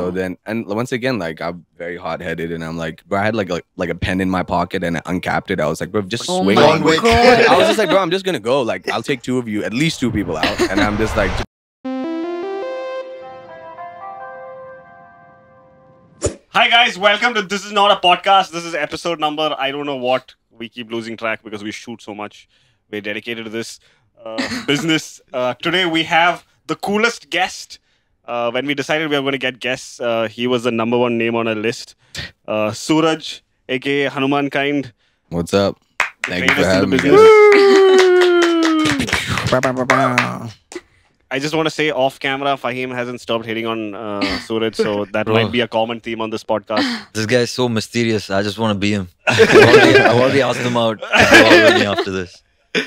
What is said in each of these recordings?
So then, and once again, like I'm very hot headed, and I'm like, bro, I had like a pen in my pocket, and I uncapped it. I was like, bro, just swing on my it. God. I was just like, bro, I'm just gonna go. Like, I'll take two of you, at least two people out, and I'm just like. Hi guys, welcome to This Is Not a Podcast. This is episode number, I don't know what. We keep losing track because we shoot so much. We're dedicated to this business. Today we have the coolest guest. When we decided we were going to get guests, he was the number one name on our list. Suraj, aka Hanuman Kind. What's up? Thank you for greatest in the having me, guys. I just want to say off camera, Fahim hasn't stopped hitting on Suraj, so that might be a common theme on this podcast. This guy is so mysterious. I just want to be him. I've already asked him out already after this.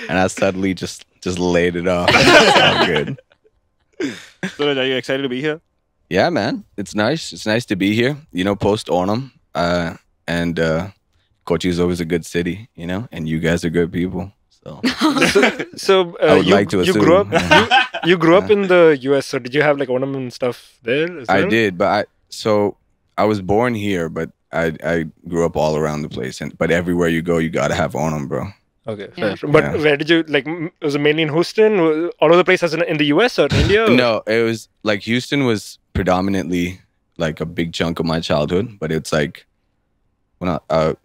And I suddenly just laid it off. It's all good. Suraj, are you excited to be here? Yeah, man. It's nice. It's nice to be here. You know, post Onam. And Kochi is always a good city, you know, and you guys are good people. So I would like to assume. You grew up in the US, so did you have like Onam and stuff there as well? I did, but I was born here, but I grew up all around the place, but everywhere you go, you gotta have Onam, bro. Okay, Yeah. fair. But Yeah. where did you like? Was it mainly in Houston? All over the place, as in the US or India? Or? No, it was like Houston was predominantly like a big chunk of my childhood, but it's like when I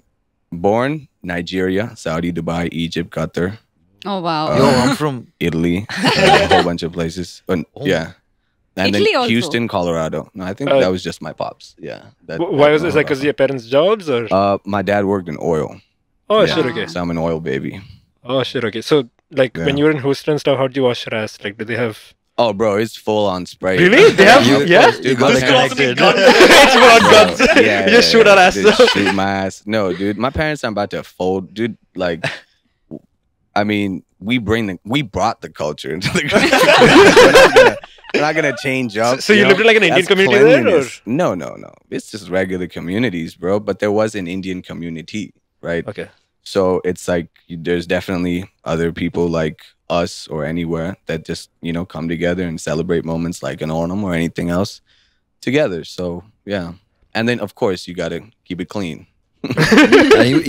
born Nigeria, Saudi, Dubai, Egypt, Qatar, Oh wow. Yo, I'm from... Italy, a whole bunch of places. But, yeah. And Italy then also? Houston, Colorado. No, I think that was just my pops. Yeah. Why was it like? Because your parents' jobs or? My dad worked in oil. Oh Yeah. shit! Okay. So I'm an oil baby. Oh shit! Okay. So like when Yeah. you were in Houston and stuff, how do you wash your ass? Like, do they have? Oh, bro, it's full on spray. Really? They have? You- Yeah. You got This it could also be connected. It's about guns. Yeah, You just shoot our ass. Just shoot my ass. No, dude, my parents are about to fold, dude. Like, I mean, we brought the culture into the. we're not gonna change up. So you know? lived in like an Indian That's community there, or? cleanliness. No. It's just regular communities, bro. But there was an Indian community, right? Okay. So it's like there's definitely other people like us or anywhere that just, you know, come together and celebrate moments like an Onam or anything else together. So yeah. And then of course you gotta keep it clean.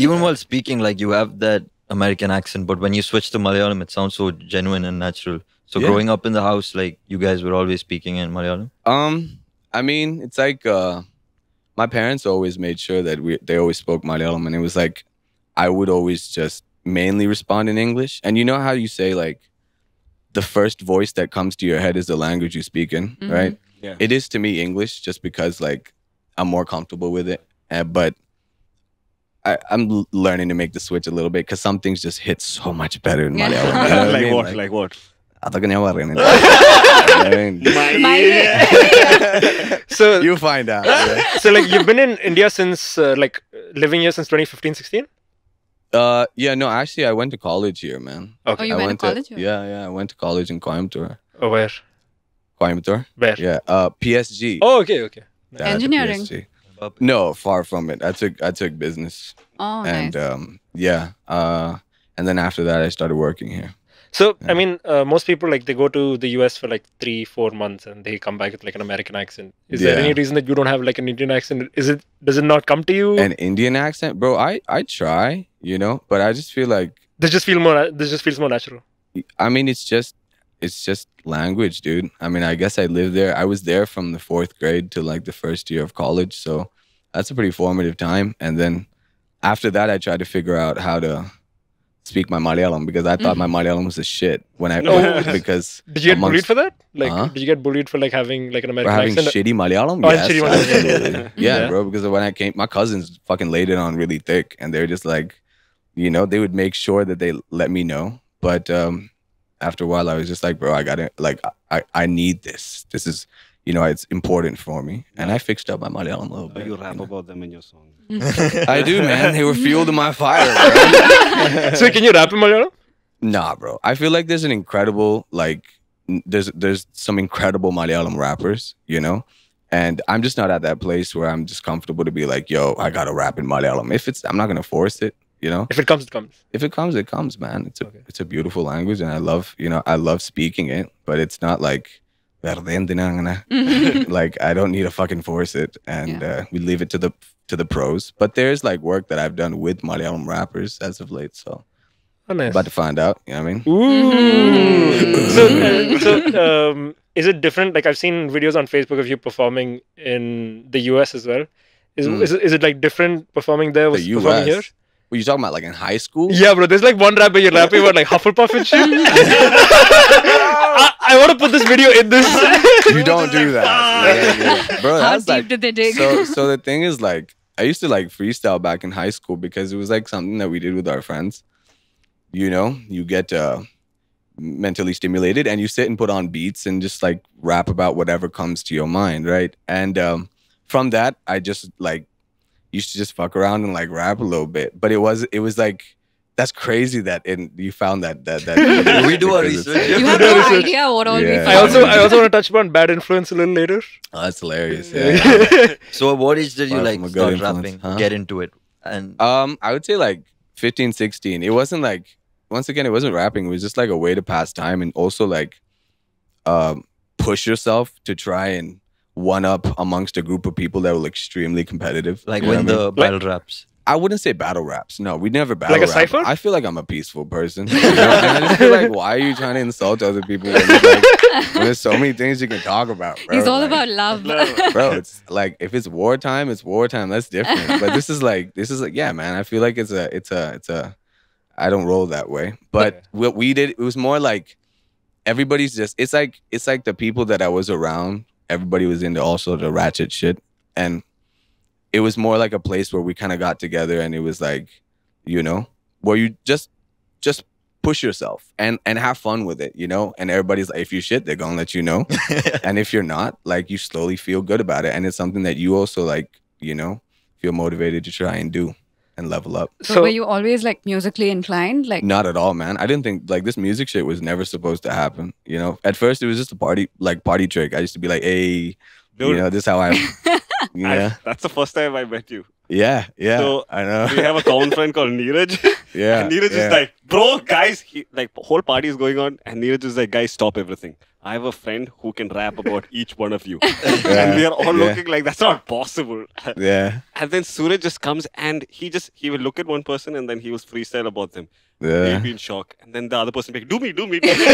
Even while speaking, like you have that American accent, but when you switch to Malayalam, it sounds so genuine and natural. So Yeah. growing up in the house, like you guys were always speaking in Malayalam? I mean, it's like my parents always made sure that they always spoke Malayalam, and it was like I would always just mainly respond in English. And you know how you say like the first voice that comes to your head is the language you speak in, Mhm. right? Yeah. It is to me English just because like I'm more comfortable with it. But I'm learning to make the switch a little bit because some things just hit so much better in Yeah. Malayalam. You know what I Like mean? what? Like what? അതൊക്കെ ഞാൻ പറയുന്നില്ല. I mean, So you find out. Yeah. so like you've been in India since like living here since 2015, 16? Yeah, no, actually, I went to college here, man. Oh, Okay. you I went to college here? Yeah, I went to college in Coimbatore. Oh, where? Coimbatore? Where? Yeah, PSG. Oh, okay. Shout out to Engineering. PSG. No, far from it. I took business, Oh, and nice. yeah, and then after that, I started working here. So Yeah. I mean, most people like they go to the US for like 3-4 months and they come back with like an American accent. Is there Yeah. any reason that you don't have like an Indian accent? Does it not come to you? An Indian accent, bro. I try, you know, but I just feel like This just feels more natural. I mean, it's just language, dude. I mean, I guess I lived there. I was there from the 4th grade to like the first year of college, so that's a pretty formative time. And then after that, I tried to figure out how to speak my Malayalam because I thought my Malayalam was a shit when I because Did you get bullied for that? Like, Huh? did you get bullied for like having like an for American having accent? shitty Malayalam. Oh, Yes, shitty Malayalam. absolutely. Yeah, Yeah. bro. Because when I came, my cousins fucking laid it on really thick, and they're just like, you know, they would make sure that they let me know. But after a while, I was just like, bro, I gotta like, I need this. This is, you know, it's important for me, and I fixed up my Malayalam a little bit. You rap know. about them in your song. I do, man. They were fuel to my fire. Bro. So can you rap in Malayalam? Nah, bro. I feel like there's an incredible like there's some incredible Malayalam rappers, you know? And I'm just not at that place where I'm just comfortable to be like, yo, I gotta rap in Malayalam. I'm not gonna force it, you know? If it comes, it comes. If it comes, it comes, man. Okay. It's a beautiful language, and I love speaking it, but it's not like "Verde entina angana." Like I don't need to fucking force it, and we leave it to the pros. But there's like work that I've done with Malayalam rappers as of late, so Oh, nice. about to find out. You know what I mean? Ooh. So, is it different? Like I've seen videos on Facebook of you performing in the US as well. Is it like different performing there versus The performing here? US. What you talking about? Like in high school? Yeah, bro. There's like one rapper you're rapping about like Hufflepuff and shit. I want to put this video in this. You don't do that, yeah. Bro. How That's deep like did they dig? so. The thing is, like, I used to like freestyle back in high school because it was like something that we did with our friends. You know, you get mentally stimulated and you sit and put on beats and just like rap about whatever comes to your mind, right? And from that, I just like used to just fuck around and like rap a little bit. But it was like that's crazy that you found that We do our because it's- research. You have no idea what all we Yeah. found. I also want to touch upon bad influence a little later. Oh, that's hilarious. Yeah. So, at what age did you Apart like from a good start influence, rapping, huh? get into it, and I would say like 15, 16. It wasn't like, once again, it wasn't rapping. It was just like a way to pass time and also like push yourself to try and one up amongst a group of people that were extremely competitive. like You know win what I mean? the battle raps? I wouldn't say battle raps. No, we never battle Like a rap. cypher? I feel like I'm a peaceful person. You know? And I just feel like, why are you trying to insult other people when, when there's so many things you can talk about, bro? It's all Like, about love. bro, it's like if it's wartime, it's wartime. That's different. But this is like, yeah, man. I feel like it's a. I don't roll that way. But what we did, it was more like everybody's just. It's like the people that I was around. Everybody was into also the ratchet shit, and it was more like a place where we kind of got together, and it was like, you know, where you just push yourself and have fun with it, you know. And everybody's like, if you shit, they're gonna let you know. And if you're not, like, you slowly feel good about it. And it's something that you also, like, you know, feel motivated to try and do and level up. So were you always like musically inclined? Like Not at all, man. I didn't think, like, this music shit was never supposed to happen, you know. At first, it was just a party trick. I used to be like, hey, Dude. you know, this is how I, yeah. That's the first time I met you. Yeah, So, I know. We have a common friend called Neeraj. Yeah, And Neeraj yeah. is like, bro, guys, like, whole party is going on. And Neeraj is like, guys, stop everything. I have a friend who can rap about each one of you. And we are all yeah. looking like, that's not possible. Yeah, And then Suraj just comes and he will look at one person and then he was freestyle about them. yeah. He'll be in shock. And then the other person will be like, do me, do me, do me.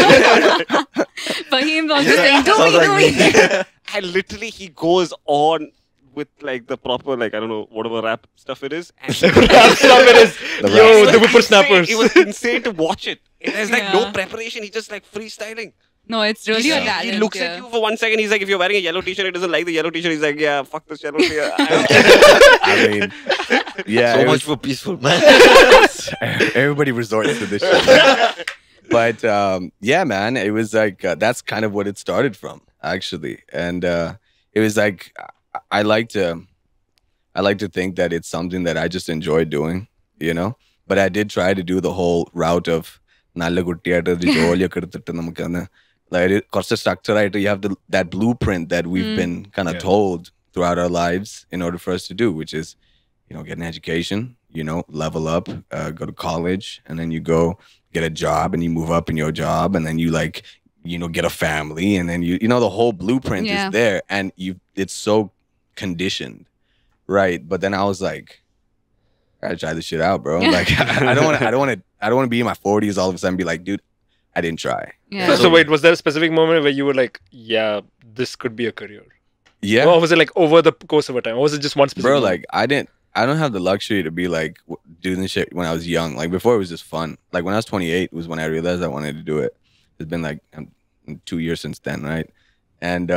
Fahim also saying, do Sounds me, like do me. And literally he goes on with like the proper, like, I don't know, whatever rap stuff it is. And Stop it is. The Yo, rap the It was whippersnappers. insane. It was insane to watch it. There's like no Yeah. preparation. He's just like freestyling. No, it's really a talent. He looks at you for 1 second. He's like, if you're wearing a yellow t-shirt, he doesn't like the yellow t-shirt. He's like, yeah, fuck this yellow t-shirt. I mean, yeah. So it much was- for peaceful, man. Everybody resorts to this shit. But yeah, man, it was like that's kind of what it started from, actually. And it was like I like to think that it's something that I just enjoy doing, you know. But I did try to do the whole route of നല്ല കുട്ടിയായിട്ട് ഒരു ജോലിയൊക്കെ എടുത്തിട്ട് നമുക്കൊന്ന് like കുറച്ച് structure ആയിട്ട് you have that blueprint that we've been kind of told throughout our lives in order for us to do, which is, you know, get an education, you know, level up, go to college, and then you go get a job and you move up in your job, and then you, like, you know, get a family, and then you know the whole blueprint Yeah. is there, and it's so conditioned, right? But then I was like, I gotta try this shit out, bro. Like, I don't want to be in my 40s all of a sudden and be like, dude, I didn't try. Yeah. So wait, was there a specific moment where you were like, yeah, this could be a career? Yeah, Or was it like over the course of a time? Or was it just one specific bro. moment? Like, I don't have the luxury to be like doing this shit when I was young. Like, before it was just fun. Like, when I was 28 was when I realized I wanted to do it. It's been like 2 years since then, right? And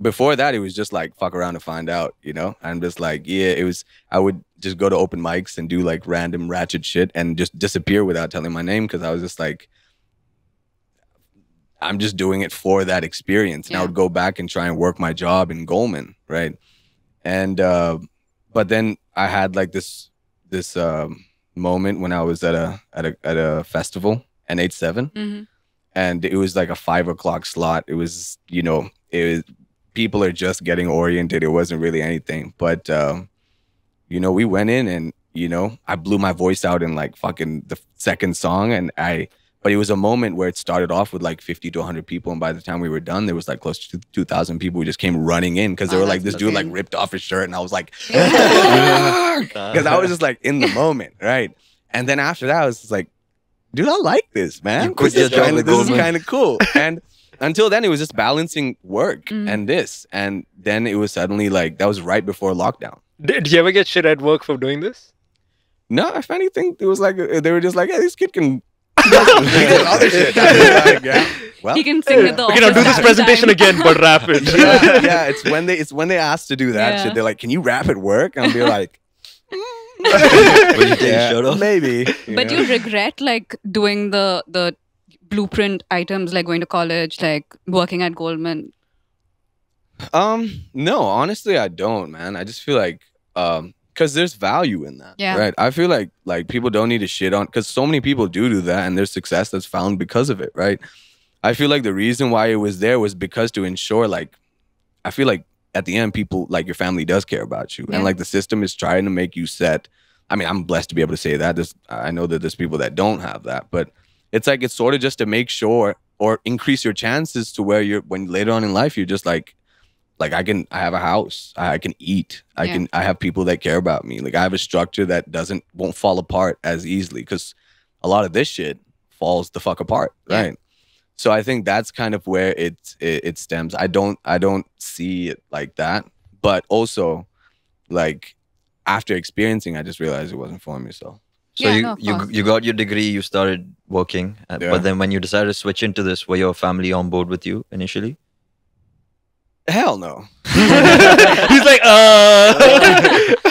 before that, it was just like fuck around to find out, you know. I'm just like, yeah, it was. I would just go to open mics and do like random ratchet shit and just disappear without telling my name, because I was just like, I'm just doing it for that experience. And I Yeah. would go back and try and work my job in Goldman, right? And but then I had like this moment when I was at a festival, NH7, Mhm. and it was like a 5 o'clock slot. It was, you know, people are just getting oriented. It wasn't really anything, but you know, we went in and, you know, I blew my voice out in like fucking the second song, and But it was a moment where it started off with like 50 to 100 people, and by the time we were done, there was like close to 2,000 people who just came running in because they were like, this dude like ripped off his shirt, and I was like, because I was just like in the moment, right? And then after that, I was just like, dude, I like this, man. You quit your job with This is Goldman. kind of cool. And until then, it was just balancing work and this, and then it was suddenly like that was right before lockdown. Did you ever get shit at work for doing this? No, if anything, it was like they were just like, hey, this kid can. Other shit. Like, yeah. Well, He can sing at the Okay, now office do this every presentation time. again, but rapid. yeah, it's when they ask to do that Yeah. shit. They're like, "Can you rap at work?" And I'll be like, Will you take your shirt off? maybe. But know? you regret like doing the blueprint items, like going to college, like working at Goldman. No, honestly, I don't, man. I just feel like, because there's value in that, Yeah. right? I feel like people don't need to shit on, because so many people do that, and there's success that's found because of it, right? I feel like the reason why it was there was because to ensure, like, I feel like at the end, people, like your family does care about you, Yeah. and like the system is trying to make you set. I mean, I'm blessed to be able to say that. I know that there's people that don't have that, but it's like it's sort of just to make sure or increase your chances to where when later on in life you're just like I have a house, I can eat, Yeah. I have people that care about me, like I have a structure that won't fall apart as easily, because a lot of this shit falls the fuck apart, Yeah. right? So I think that's kind of where it stems. I don't see it like that, but also like after experiencing, I just realized it wasn't for me. So So Yeah, no, of course. you got your degree, you started working, Yeah. but then when you decided to switch into this, were your family on board with you initially? hell no. He's like,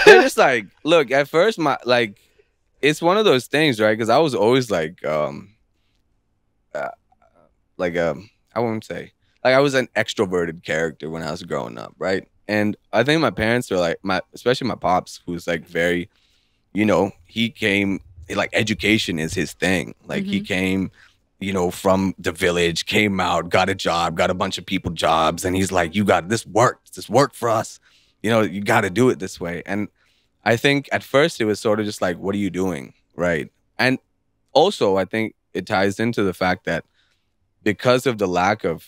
They're just like, look, at first it's one of those things, right? Because I was always like I won't say, like I was an extroverted character when I was growing up, right? And I think my parents are like especially my pops, who's like very, he came, like education is his thing. Like he came, from the village, came out, got a job, got a bunch of people jobs, and he's like, you got this work for us. You got to do it this way. And I think at first it was sort of just like, what are you doing? Right. And also I think it ties into the fact that because of the lack of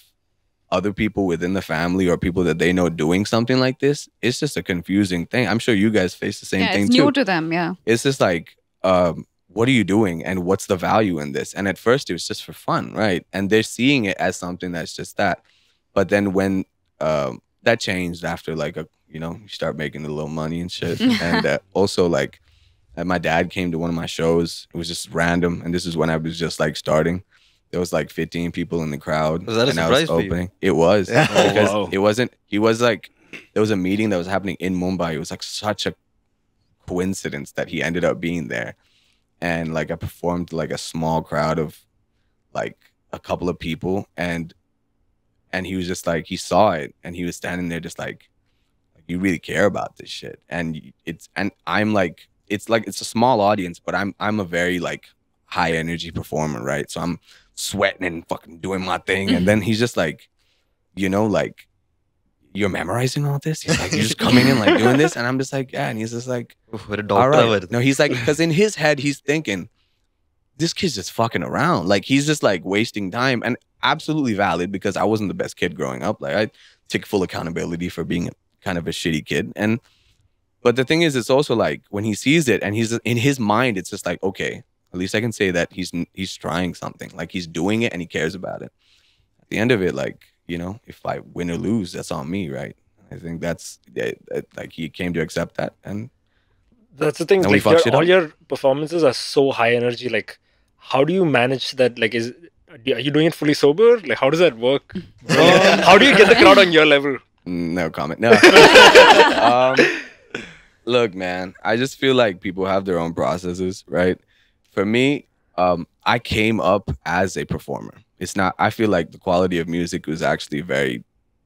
other people within the family or people that they know doing something like this, it's just a confusing thing. I'm sure you guys face the same Yeah, thing it's too. new to them. Yeah. It's just like, what are you doing and what's the value in this? And at first it was just for fun, right? And they're seeing it as something that's just that. But then when that changed after like you start making a little money and shit. And also like my dad came to one of my shows. It was just random. And this is when I was just like starting. There was like 15 people in the crowd. Was that a and I surprise for you? opening. It was. Yeah. Oh, Because wow. it wasn't, he was like, there was a meeting that was happening in Mumbai. It was like such a coincidence that he ended up being there. And like I performed to like a small crowd of like a couple of people, and he was just like, he saw it and he was standing there just like you really care about this shit. And I'm like, it's a small audience, but I'm a very like high energy performer, right? So I'm sweating and fucking doing my thing. And then he's just like, like, you're memorizing all this? He's like, you're just coming in like doing this? And I'm just like, yeah. And he's just like, all right. No, he's like, because in his head, he's thinking, this kid's just fucking around. Like, he's just like wasting time. And absolutely valid, because I wasn't the best kid growing up. Like, I take full accountability for being kind of a shitty kid. But the thing is, it's also like when he sees it and he's in his mind, it's just like, okay, at least I can say that he's trying something. Like, he's doing it and he cares about it. At the end of it, like, if I win or lose, that's on me, right? I think that's like he came to accept that, and That's the thing. And we Like fuck shit all up. your performances are so high energy. Like, how do you manage that? Like, are you doing it fully sober? Like, how does that work? How do you get the crowd on your level? no comment. No. Look, man, I just feel like people have their own processes, right? For me, I came up as a performer. It's not, I feel like the quality of music was actually very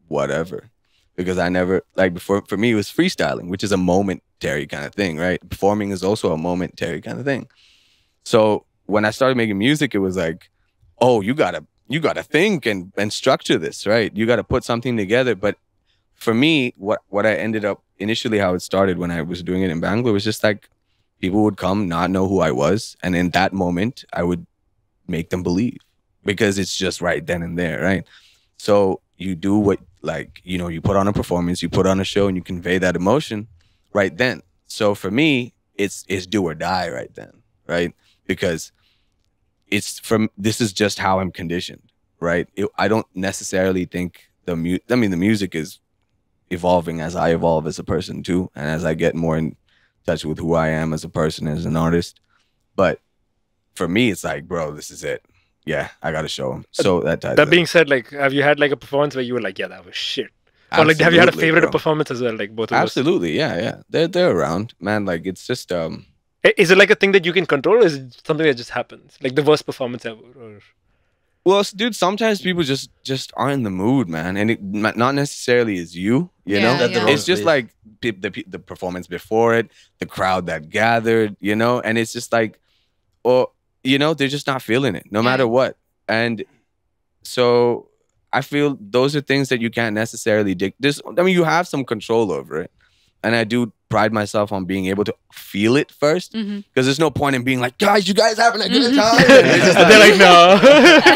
whatever, because I never, like before, for me, it was freestyling, which is a momentary kind of thing, right? Performing is also a momentary kind of thing. So when I started making music, it was like, oh, you gotta think and structure this, right? You gotta put something together. But for me, what I ended up initially, how it started when I was doing it in Bangalore, was just like people would come, not know who I was, and in that moment, I would make them believe because it's just right then and there, right? So you do what, like, you know, you put on a performance, you put on a show, and you convey that emotion right then. So for me, it's do or die right then, right? Because this is just how I'm conditioned, right? I don't necessarily think the music is evolving as I evolve as a person too, and as I get more in touch with who I am as a person, as an artist. But for me, it's like, bro, this is it. Yeah, I got to show them. So that being said, like, have you had like a performance where you were like, yeah, that was shit? Or like, have you had a favorite bro. performance as well? Like both of us? Absolutely, yeah. They're around, man. Like, it's just Is it like a thing that you can control, or is it something that just happens? Like the worst performance ever? Or... Well, dude, sometimes people just aren't in the mood, man, and it not necessarily is you know. It's just like the performance before it, the crowd that gathered, you know, and it's just like, or you know, they're just not feeling it, no matter what. And so I feel those are things that you can't necessarily you have some control over it, and I do pride myself on being able to feel it first, because there's no point in being like, guys, you guys having a good time? They're like, no.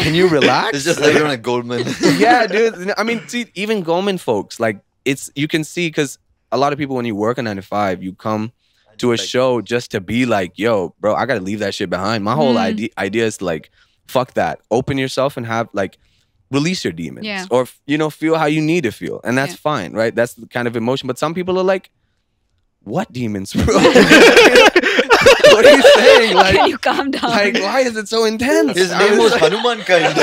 Can you relax? It's just like you're on a Goldman. Yeah, dude. I mean, see, even Goldman folks, like, you can see, because a lot of people, when you work a 9 to 5, you come to a show just to be like, yo, bro, I gotta leave that shit behind. My whole idea is to, like, fuck that. Open yourself and have, like, release your demons, or, you know, feel how you need to feel, and that's fine, right? That's the kind of emotion. But some people are like, what demons, bro? What are you saying? Like, can you calm down? Like, why is it so intense? His name was Hanuman kind.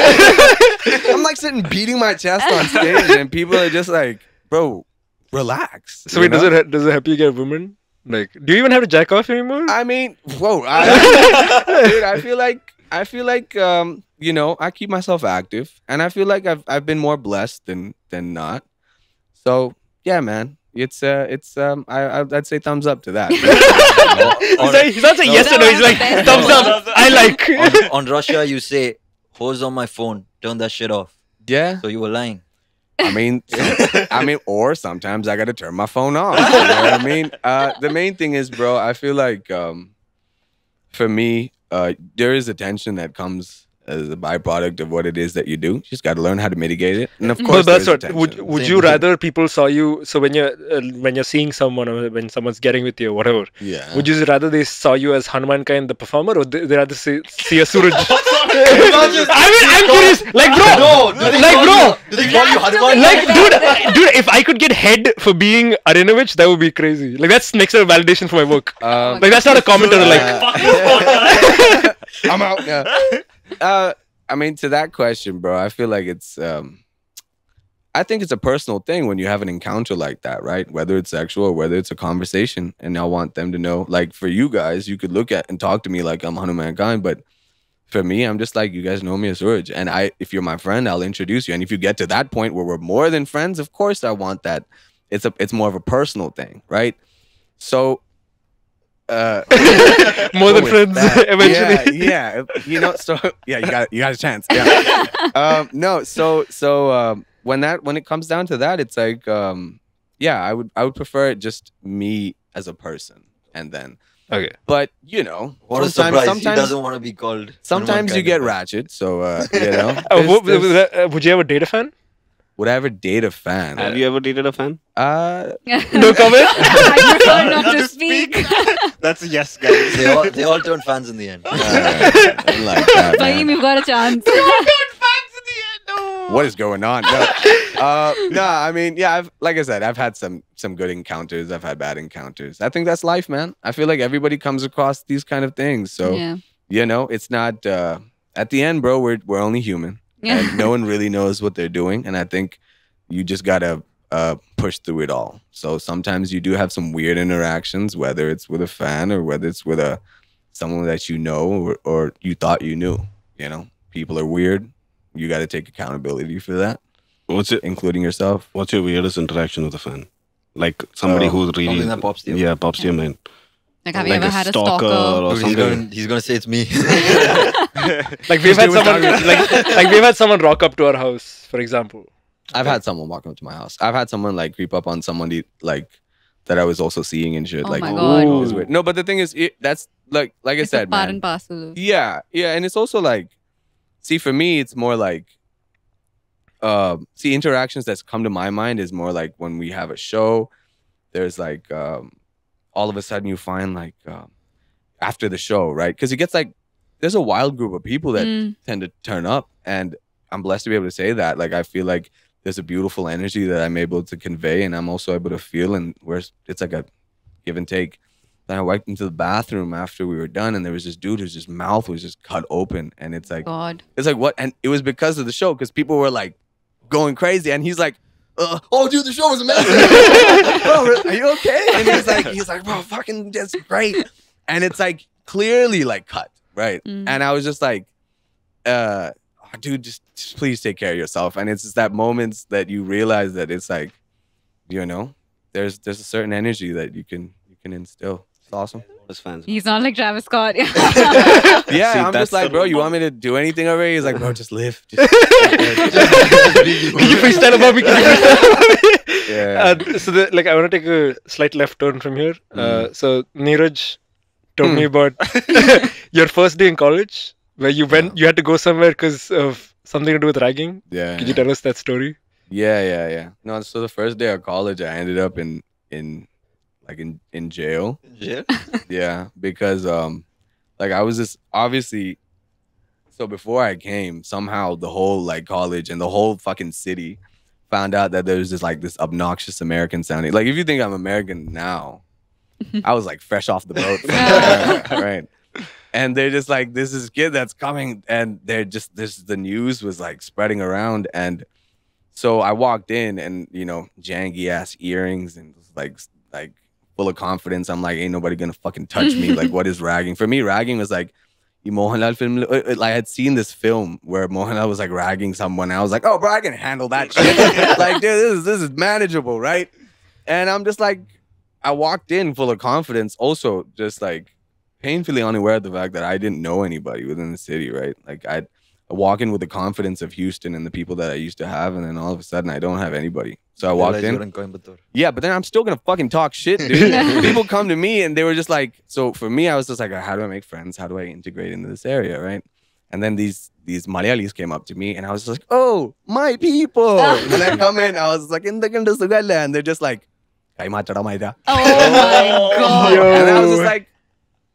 I'm like sitting beating my chest on stage, and people are just like, bro, relax. So wait, does it help you get women? Like, do you even have to jack off anymore? I mean, whoa, dude, I feel like you know, I keep myself active, and I feel like I've been more blessed than not. So yeah, man. I'd say thumbs up to that. He's not saying yes or no. He's like, thumbs up. I like. On Russia, you say, "Hose on my phone. Turn that shit off." Yeah. So you were lying. I mean, or sometimes I got to turn my phone off. You know what I mean? The main thing is, bro, I feel like for me, there is a tension that comes as a byproduct of what it is that you do. You just got to learn how to mitigate it. And of course, that's what. Would you rather people saw you? So when you're seeing someone, or when someone's getting with you or whatever, would you rather they saw you as Hanuman Kai, the performer, or they rather see a Suraj? I'm curious. Like, bro, do they call you Hanuman? Like, dude, if I could get head for being Arenovich, that would be crazy. Like, that's next level validation for my work. Like, that's not a comment or like. I'm out now. I mean, to that question, bro, I feel like it's I think it's a personal thing when you have an encounter like that, right? Whether it's sexual or whether it's a conversation, and I want them to know, like, for you guys, you could look at and talk to me like I'm Hanuman Khan, but for me, I'm just like, you guys know me as Suraj, and if you're my friend, I'll introduce you. And if you get to that point where we're more than friends, of course I want that. It's more of a personal thing, right? So more than friends eventually. Yeah, you know, so yeah, you got a chance. Yeah. No, so when it comes down to that, it's like yeah, I would prefer it just me as a person, and then okay. But you know, what a surprise! He doesn't want to be called. Sometimes you get ratchet, so you know. Would you ever date a fan? Would I ever date a fan? Have you ever dated a fan? No comment. I prefer not to speak. That's a yes, guys. They all turn fans in the end. I like that, man. Fahim, you've got a chance. What is going on? No, I mean, yeah, like I said, I've had some good encounters. I've had bad encounters. I think that's life, man. I feel like everybody comes across these kind of things. So, you know, it's not, at the end, bro, we're only human. And no one really knows what they're doing. And I think you just got to push through it all. So sometimes you do have some weird interactions, whether it's with a fan or whether it's with someone that you know or you thought you knew. You know, people are weird. You got to take accountability for that, including yourself. What's your weirdest interaction with a fan? Like somebody who's really something that pops to you. Pops to your mind. Like, have you ever had a stalker? Or Dude, something? he's gonna say it's me. Like we've had someone like we've had someone rock up to our house, for example. I've had someone walk up to my house. I've had someone like creep up on somebody like that I was also seeing and shit. Oh like, my God. it was weird. No, but the thing is, that's like I said, Part man. and parcel. Yeah, and it's also like see, for me, it's more like, see, interactions that's come to my mind is more like when we have a show. There's like, all of a sudden you find like, after the show, right? Because it gets like, there's a wild group of people that tend to turn up, and I'm blessed to be able to say that. Like, I feel like there's a beautiful energy that I'm able to convey, and I'm also able to feel, and where it's like a give and take. Then I walked into the bathroom after we were done, and there was this dude whose just mouth was just cut open, and it's like, God. it's like what? And it was because of the show, because people were like going crazy, and he's like, "Oh, dude, the show was amazing, bro. Are you okay?" And he's like, "Bro, fucking, that's great." And it's like clearly like cut, right? And I was just like, dude, just please take care of yourself. And it's just that moments that you realize that it's like, you know, there's a certain energy that you can instill. It's awesome. Fans. He's not like Travis Scott. Yeah, See, I'm just that's like, the- bro, you want me to do anything already? He's like, bro, just live. Can you freestyle about me? Yeah. So like I want to take a slight left turn from here. So Neeraj told me about your first day in college, where you went, you had to go somewhere because of something to do with ragging. Yeah. Could you tell us that story? Yeah. No, so the first day of college, I ended up in jail. Yeah. Yeah, because like I was just obviously, so before I came, somehow the whole like college and the whole fucking city found out that there was just like this obnoxious American sounding. Like if you think I'm American now, I was like fresh off the boat. Right. And they're just like, this is kid that's coming, and they're just the news was like spreading around. And so I walked in, and you know, jangy ass earrings and like full of confidence. I'm like, ain't nobody gonna fucking touch me. Like, what is ragging? For me, ragging was like, Mohanlal film. Like, I had seen this film where Mohanlal was like ragging someone. And I was like, oh, bro, I can handle that shit. Like, dude, this is manageable, right? And I'm just like, I walked in full of confidence. Also, just like painfully unaware of the fact that I didn't know anybody within the city, right? Like, I walk in with the confidence of Houston and the people that I used to have, and then all of a sudden I don't have anybody. So I walked in. Yeah, but then I'm still gonna fucking talk shit, dude. People come to me and they were just like, so for me, I was just like, how do I make friends? How do I integrate into this area, right? And then these Malayalis came up to me, and I was just like, oh, my people. And I come in, I was like, and they're just like, Oh my God. and I was just like,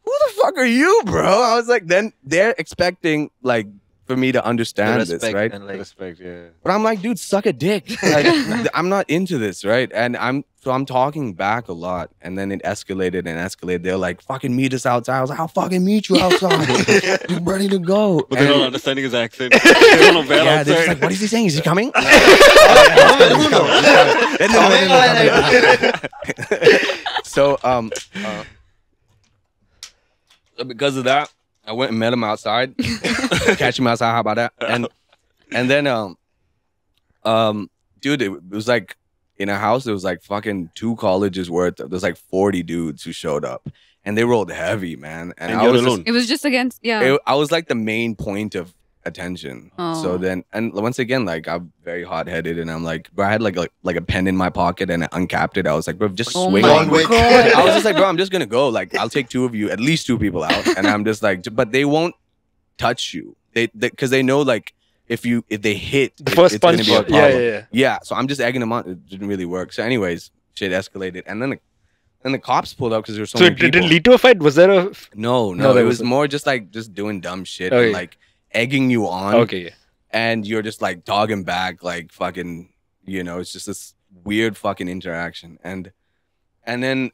who the fuck are you, bro? I was like, then they're expecting like for me to understand this, right? And like, Respect, yeah. But I'm like, dude, suck a dick. Like, I'm not into this, right? And I'm talking back a lot, and then it escalated. They're like, fucking meet us outside. I was like, I'll fucking meet you outside. I'm ready to go. But they're not understanding his accent. They don't know where Yeah, outside. they're just like, what is he saying? Is he coming? So, because of that, I went and met him outside. Catch him outside. How about that? And then, dude, it was like in a house. There was like fucking 2 colleges worth. There's like 40 dudes who showed up, and they rolled heavy, man. And I you're was alone. It was just against, yeah. I was like the main point of attention. Oh. So then, and once again, like I'm very hot headed, and I'm like, bro, I had like a pen in my pocket and I uncapped it. I was like, bro, just Oh swing my on me. God. I was just like, bro, I'm just gonna go. Like, I'll take 2 of you, at least 2 people out, and I'm just like, but they won't touch you. They because they know like if they hit The first it's gonna punch. be a problem. Yeah. Yeah, so I'm just egging them on. It didn't really work. So, anyways, shit escalated, and then the cops pulled up because there were so So many it didn't people. lead to a fight? Was there a... No, No, there it was wasn't. more just like doing dumb shit Okay. and like egging you on. Okay, yeah. And you're just like dogging back, like fucking, you know, it's just this weird fucking interaction. And then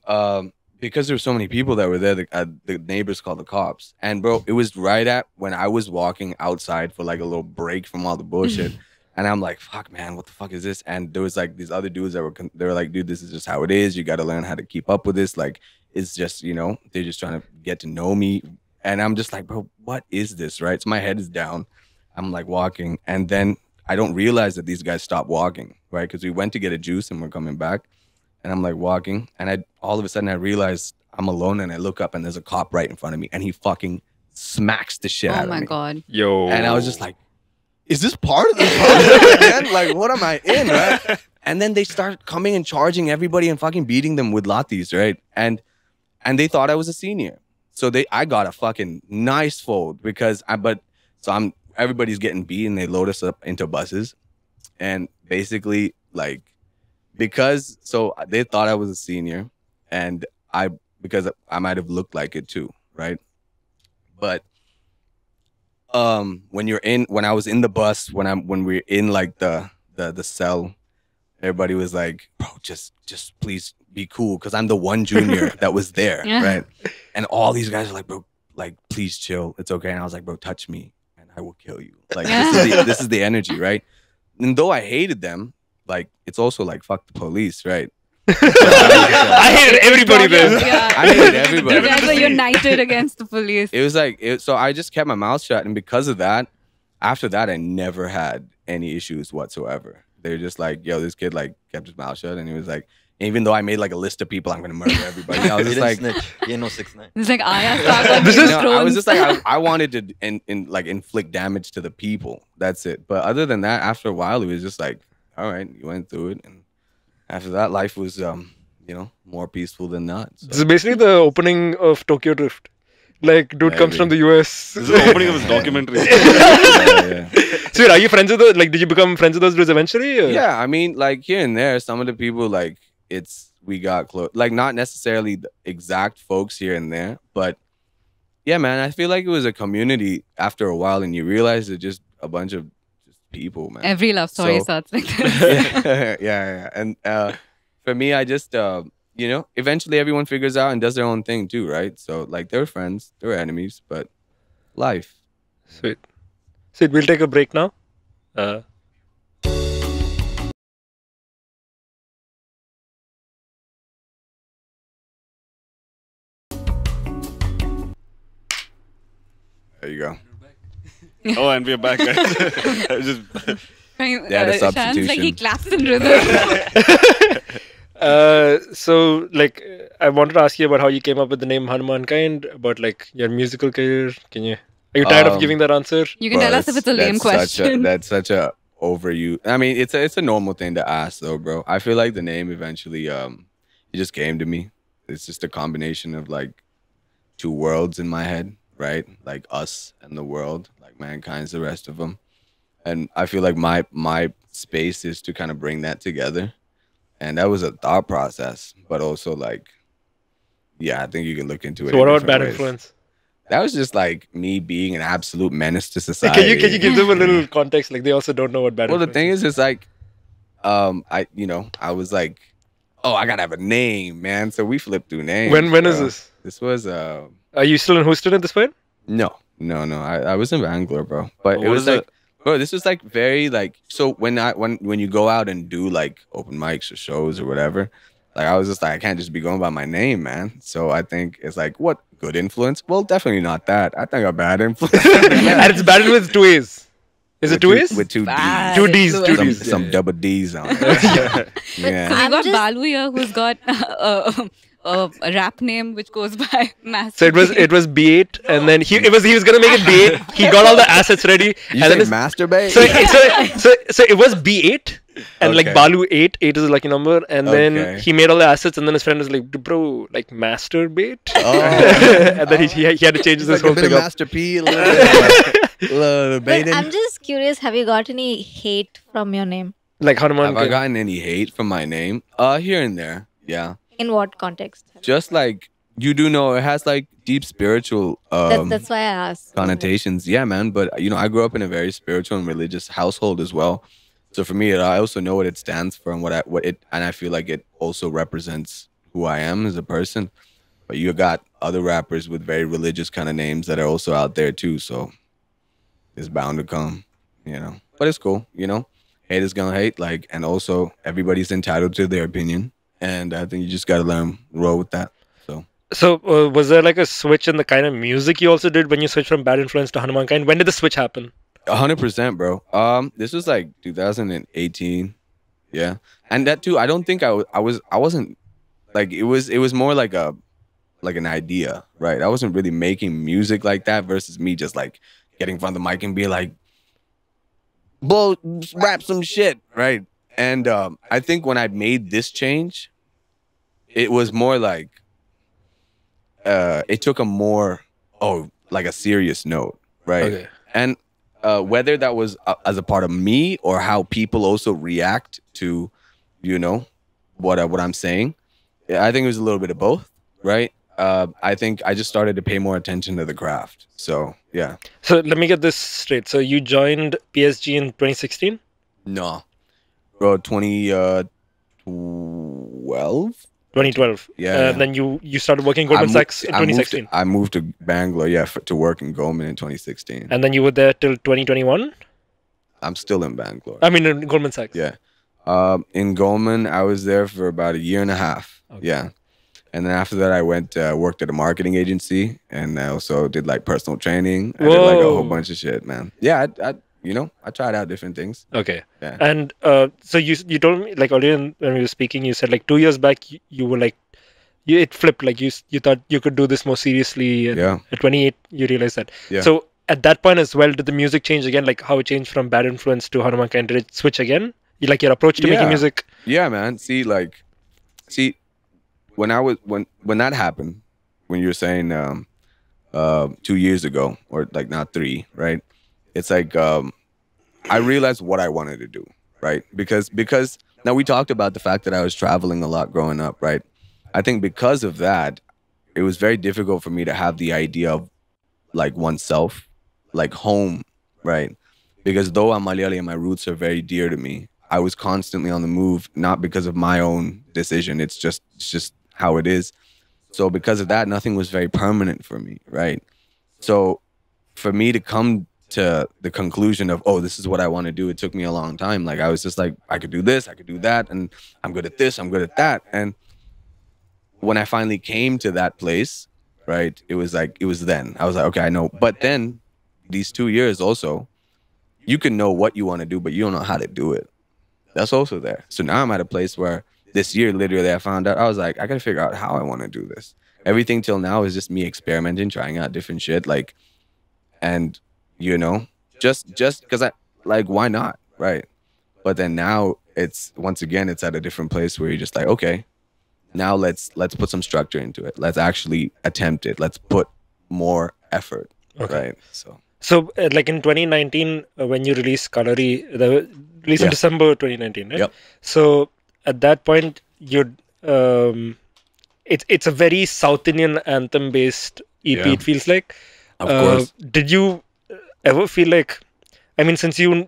because there were so many people that were there, the neighbors called the cops. And bro, it was right at when I was walking outside for like a little break from all the bullshit. And I'm like, fuck, man, what the fuck is this? And there was like these other dudes that they were like, dude, this is just how it is. You got to learn how to keep up with this. Like, it's just, you know, they're just trying to get to know me. And I'm just like, bro, what is this, right? So my head is down. I'm like walking. And then I don't realize that these guys stopped walking, right? Because we went to get a juice and we're coming back. And I'm like walking. And all of a sudden I realize I'm alone. And I look up and there's a cop right in front of me. And he fucking smacks the shit out Oh of me. my God. Yo. And I was just like, is this part of the process, man? Like, what am I in, right? And then they start coming and charging everybody and fucking beating them with lathis, right? And they thought I was a senior. So I got a fucking nice fold because everybody's getting beat and they load us up into buses. And basically, like, because so they thought I was a senior, and because I might have looked like it too, right? But when I was in the bus, when we were in like the cell, everybody was like, bro, just please be cool, because I'm the one junior that was there, Yeah. right? And all these guys are like, bro, like, please chill, it's okay. And I was like, bro, touch me and I will kill you. Like, this is the energy, right? And though I hated them, like, it's also like, fuck the police, right? I hated everybody there. Yeah. I hated everybody. You guys were united against the police. It was like, so I just kept my mouth shut. And because of that, after that, I never had any issues whatsoever. They were just like, yo, this kid like kept his mouth shut. And he was like, even though I made like a list of people, I'm going to murder everybody. I was He just didn't like, snitch. He ain't no 6ix9ine. It's like Arya Stark on This Game is- of I was Thrones. just like, I wanted to like inflict damage to the people. That's it. But other than that, after a while, it was just like, all right, you went through it. And after that, life was, more peaceful than not. This So. is basically the opening of Tokyo Drift. Like, dude comes Maybe. from the US. This is the opening of his documentary. Yeah. So, wait, are you friends with those? Like, did you become friends with those dudes eventually? Or? Yeah, I mean, like here and there, some of the people like we got close. Like not necessarily the exact folks here and there, but yeah, man, I feel like it was a community after a while, and you realize it's just a bunch of just people, man. Every love story So- starts like this. yeah. And for me, I just eventually everyone figures out and does their own thing too, right? So like they were friends, they were enemies, but life. Sweet. So, we'll take a break now. There you go. Oh, and we're back, guys. Just They had a Shan's like he substitution. claps in rhythm. So, like, I wanted to ask you about how you came up with the name Hanuman Kind, about like your musical career. Are you tired of giving that answer? You can Bro, tell us if it's a lame question. That's such a overuse. I mean, it's a normal thing to ask, though, bro. I feel like the name eventually, it just came to me. It's just a combination of like two worlds in my head, right? Like us and the world, like mankind's the rest of them. And I feel like my space is to kind of bring that together. And that was a thought process, but also like, yeah, I think you can look into it. So, what in about Bad different ways. Influence? That was just like me being an absolute menace to society. Can you give them a little context? Like, they also don't know what Bad Well, the Influence thing is. is, it's like, I was like, oh, I gotta have a name, man. So we flipped through names. When is bro. this? This was Are you still in Houston at this point? no. I was in Bangalore, bro. But What it was is like, bro, this was like very like. So when you go out and do like open mics or shows or whatever, like I was just like, I can't just be going by my name, man. So I think it's like, what good influence? Well, definitely not that. I think a bad influence. And it's Bad Influence with 2 A's. Is it 2 A's? With two Bad D's. Two D's, influence. two D's. Some double D's on it. So yeah. we I'm got just- Balu here, who's got a rap name which goes by Master. So it was B8, and then he was gonna make it B8. He got all the assets ready, You and say then masturbate? so it was B8, and like Okay. Balu 8 is a lucky number, and then Okay. he made all the assets, and then his friend was like, bro, like masturbate, Oh. and then he had to change It's this like a whole bit of thing up. Master P, a little bit, But baiting. I'm just curious, have you got any hate from your name? Like Hanuman. Have I gotten any hate from my name? Here and there, yeah. In what context? Just like you do know, it has like deep spiritual That's why I asked. connotations. Yeah, man. But I grew up in a very spiritual and religious household as well. So for me, I also know what it stands for and and I feel like it also represents who I am as a person. But you got other rappers with very religious kind of names that are also out there too. So it's bound to come, But it's cool, Hate is gonna hate, and also everybody's entitled to their opinion, and I think you just gotta learn roll with that. So was there like a switch in the kind of music you also did when you switched from Bad Influence to Hanuman Kind? When did the switch happen? 100%, bro. This was like 2018, yeah, and that too. I don't think I wasn't like it was more like an idea, right? I wasn't really making music like that versus me just like getting in front of the mic and be like, bull, rap some shit, right? And I think when I made this change, it was more like it took a more like a serious note, right? Okay. And whether that was as a part of me or how people also react to, you know, what I'm saying. I think it was a little bit of both, right? I think I just started to pay more attention to the craft. So yeah. So let me get this straight. So you joined PSG in 2016? No, bro, 2012. 2012. Yeah. And then you started working Goldman Sachs in 2016. I moved to Bangalore, yeah, to work in Goldman in 2016. And then you were there till 2021? I'm still in Bangalore. I mean, in Goldman Sachs. Yeah. In Goldman, I was there for about a year and a half. Okay. Yeah. And then after that, I went worked at a marketing agency, and I also did like personal training. I did like a whole bunch of shit, man. Yeah, I tried out different things. Okay. Yeah. And so you told me like earlier when we were speaking, you said like 2 years back you were like, it flipped, like you thought you could do this more seriously. And Yeah. At 28, you realized that. Yeah. So at that point as well, did the music change again? Like how it changed from Bad Influence to Hanumankind? Did it switch again? Like your approach to making music? Yeah, man. See, when that happened, when you were saying 2 years ago, or like not 3, right? It's like I realized what I wanted to do, right? Because now we talked about the fact that I was traveling a lot growing up, right? I think because of that, it was very difficult for me to have the idea of like oneself, like home, right? Because though I'm Malayali and my roots are very dear to me, I was constantly on the move, not because of my own decision. It's just how it is. So because of that, nothing was very permanent for me, right? So for me to come to the conclusion of, oh, this is what I want to do, it took me a long time. Like I was just like, I could do this, I could do that, and I'm good at this, I'm good at that. And when I finally came to that place, right, it was then. I was like, okay, I know. But then these 2 years also, you can know what you want to do, but you don't know how to do it. That's also there. So now I'm at a place where this year, literally, I found out, I was like, I got to figure out how I want to do this. Everything till now is just me experimenting, trying out different shit. Like, and, you know, just because why not? Right. But then now once again, it's at a different place where you're just like, okay, now let's put some structure into it. Let's actually attempt it. Let's put more effort. Okay. Right. So like in 2019, when you released Kalari, released in December 2019, right? Yep. So at that point, it's a very South Indian anthem based EP. Yeah. It feels like. Of course. Did you ever feel like, I mean, since you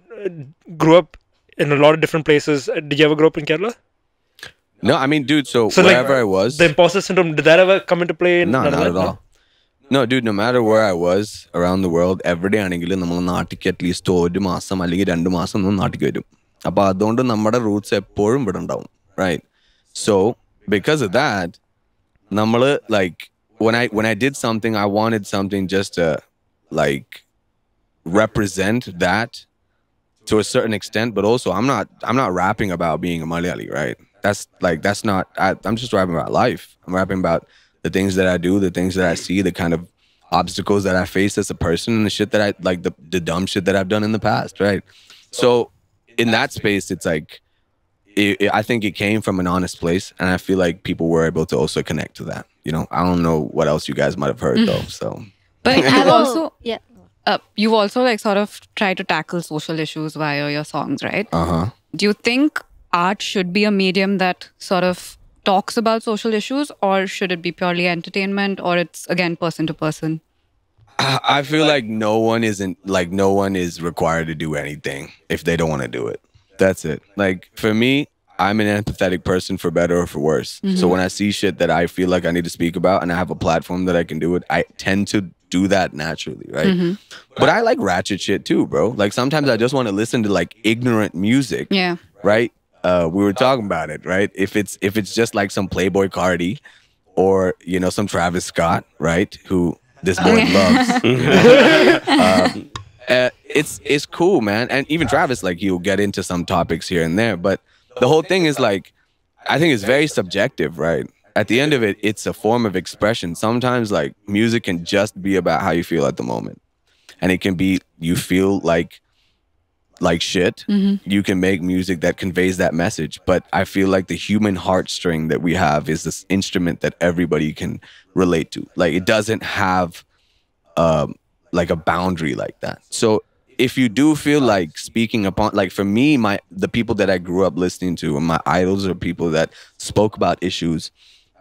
grew up in a lot of different places, did you ever grow up in Kerala? No, I mean, dude, so like, wherever I was. The imposter syndrome, did that ever come into play? No, not at all. No, dude, no matter where I was around the world, every day ആണെങ്കിലും നമ്മൾ നാട്ടിക്ക് at least 1 മാസം അല്ലെങ്കിൽ 2 മാസം നമ്മൾ നാട്ടിക്ക് വരും. അപ്പോൾ അതുകൊണ്ട് നമ്മുടെ റൂട്ട്സ് എപ്പോഴും ഇവിടെ ഉണ്ടാവും, right? So because of that, നമ്മൾ like when I did something, I wanted something just to like represent that to a certain extent, but also I'm not rapping about being a Malayali, right? That's not. I'm just rapping about life. I'm rapping about the things that I do, the things that I see, the kind of obstacles that I face as a person, and the shit that I like, the dumb shit that I've done in the past, right? So in that space, it's like I think it came from an honest place, and I feel like people were able to also connect to that. You know, I don't know what else you guys might have heard though. So, But Yeah. you've also like sort of tried to tackle social issues via your songs, right? Do you think art should be a medium that sort of talks about social issues, or should it be purely entertainment, or it's again person to person? I feel like no one is required to do anything if they don't want to do it. That's it. Like for me, I'm an empathetic person for better or for worse. So when I see shit that I feel like I need to speak about and I have a platform that I can do it, I tend to do that naturally, right? But I like ratchet shit too, bro. Like sometimes I just want to listen to like ignorant music. Yeah. Right? We were talking about it, right? If it's just like some Playboy Cardi or, you know, some Travis Scott, right? Who this boy loves. It's cool, man. And even Travis, like, he'll get into some topics here and there. But the whole thing is like, I think it's very subjective, right? At the end of it, it's a form of expression. Sometimes like music can just be about how you feel at the moment. And it can be, you feel like shit. You can make music that conveys that message. But I feel like the human heartstring that we have is this instrument that everybody can relate to. Like it doesn't have like a boundary like that. So if you do feel like speaking upon, like for me, the people that I grew up listening to and my idols are people that spoke about issues,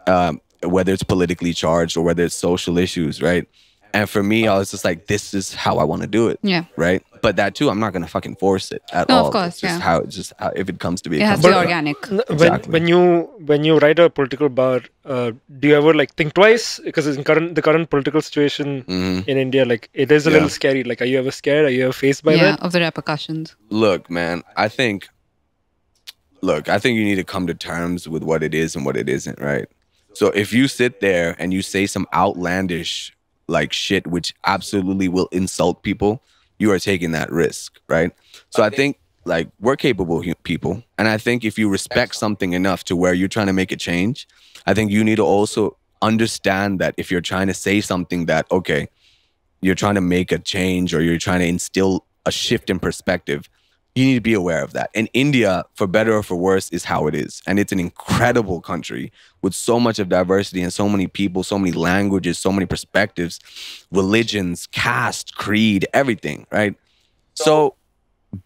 whether it's politically charged or whether it's social issues, right? And for me, I was just like, this is how I want to do it. Yeah. Right. But that too, I'm not going to fucking force it at No, all. of course. It's just how, if it comes to be. It has to be organic. Exactly. When you write a political bar, do you ever like think twice? Because in the current political situation in India, like it is a little scary. Like, are you ever scared? Are you ever faced by that? Of the repercussions. Look, man, I think you need to come to terms with what it is and what it isn't, right? So if you sit there and you say some outlandish like shit which absolutely will insult people, you are taking that risk, right? So I think like we're capable people, and I think if you respect something enough to where you're trying to make a change, I think you need to also understand that if you're trying to say something that, okay, you're trying to make a change or you're trying to instill a shift in perspective, you need to be aware of that. And India, for better or for worse, is how it is. And it's an incredible country with so much of diversity and so many people, so many languages, so many perspectives, religions, caste, creed, everything, right? So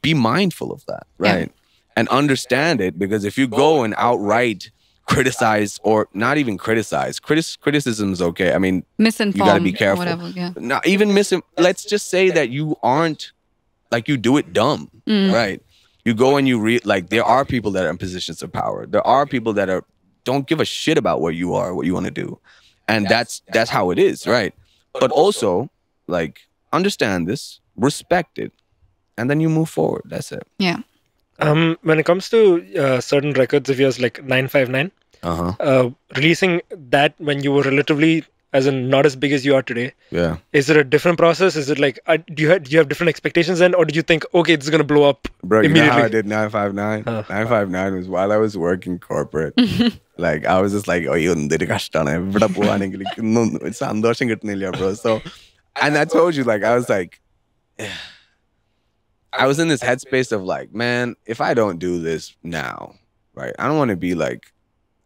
be mindful of that, right? And understand it, because if you go and outright criticize, or not even criticize, criticism is okay. I mean, misinformed, you got to be careful. Whatever, Not even let's just say that you aren't, like, you do it dumb, right? You go and you like, there are people that are in positions of power. There are people that don't give a shit about what you are, what you want to do. And that's how it is, right? But also, like, understand this, respect it, and then you move forward. That's it. Yeah. When it comes to certain records of yours, like 959, releasing that when you were relatively, as in not as big as you are today, is it a different process? Is it like, do you have different expectations then, or did you think, okay, this is gonna blow up immediately? You know how I did 959? 959 was while I was working corporate. Like, I was just like, oh, it's bro. So, and I told you, like, I was like, I was in this headspace of like, man, if I don't do this now, right, I don't want to be like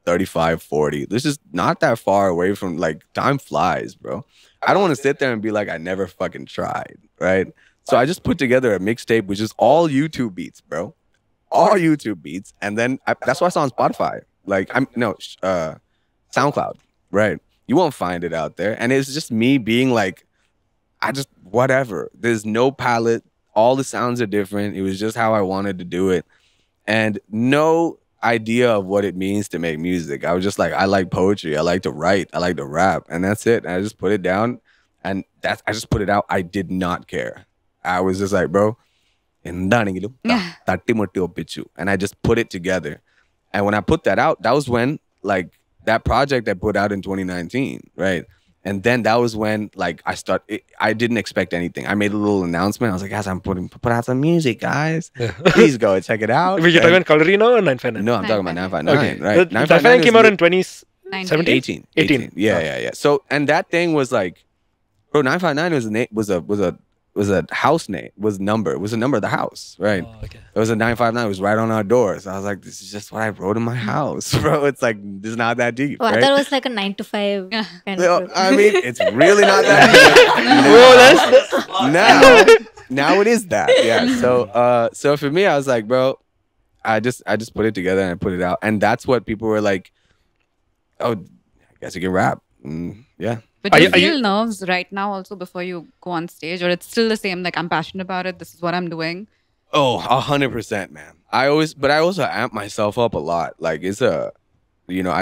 35, 40. This is not that far away from, like, time flies, bro. I don't want to sit there and be like, I never fucking tried, right? So I just put together a mixtape, which is all YouTube beats, bro. All YouTube beats. And then that's why it's on Spotify. Like, SoundCloud, right? You won't find it out there. And it's just me being like, whatever. There's no palette. All the sounds are different. It was just how I wanted to do it. And no idea of what it means to make music. I was just like, I like poetry. I like to write. I like to rap. And that's it. And I just put it down. And I just put it out. I did not care. I was just like, bro, and I just put it together. And when I put that out, that was when, like, that project I put out in 2019, right? And then that was when, like, I didn't expect anything. I made a little announcement. I was like, guys, I'm put out some music, guys. Please go and check it out. Wait, you're talking about Colorino or 959? No, I'm talking about 959, right? 959 came out in 2017? 18. Yeah. So, and that thing was like, bro, 959 was a house name, was a number of the house, right? Oh, okay. It was a 959, it was right on our door. So I was like, this is just what I wrote in my house, bro. It's like, this is not that deep, Well, right? that was like a 9 to 5 kind of. I mean, it's really not that deep. Now it is that. Yeah. So for me, I was like, bro, I just put it together and I put it out. And that's what people were like, oh, I guess you can rap. Yeah. But do you feel nerves right now also before you go on stage, or it's still the same, like, I'm passionate about it, this is what I'm doing? Oh, 100%, man. I also amp myself up a lot. Like, it's I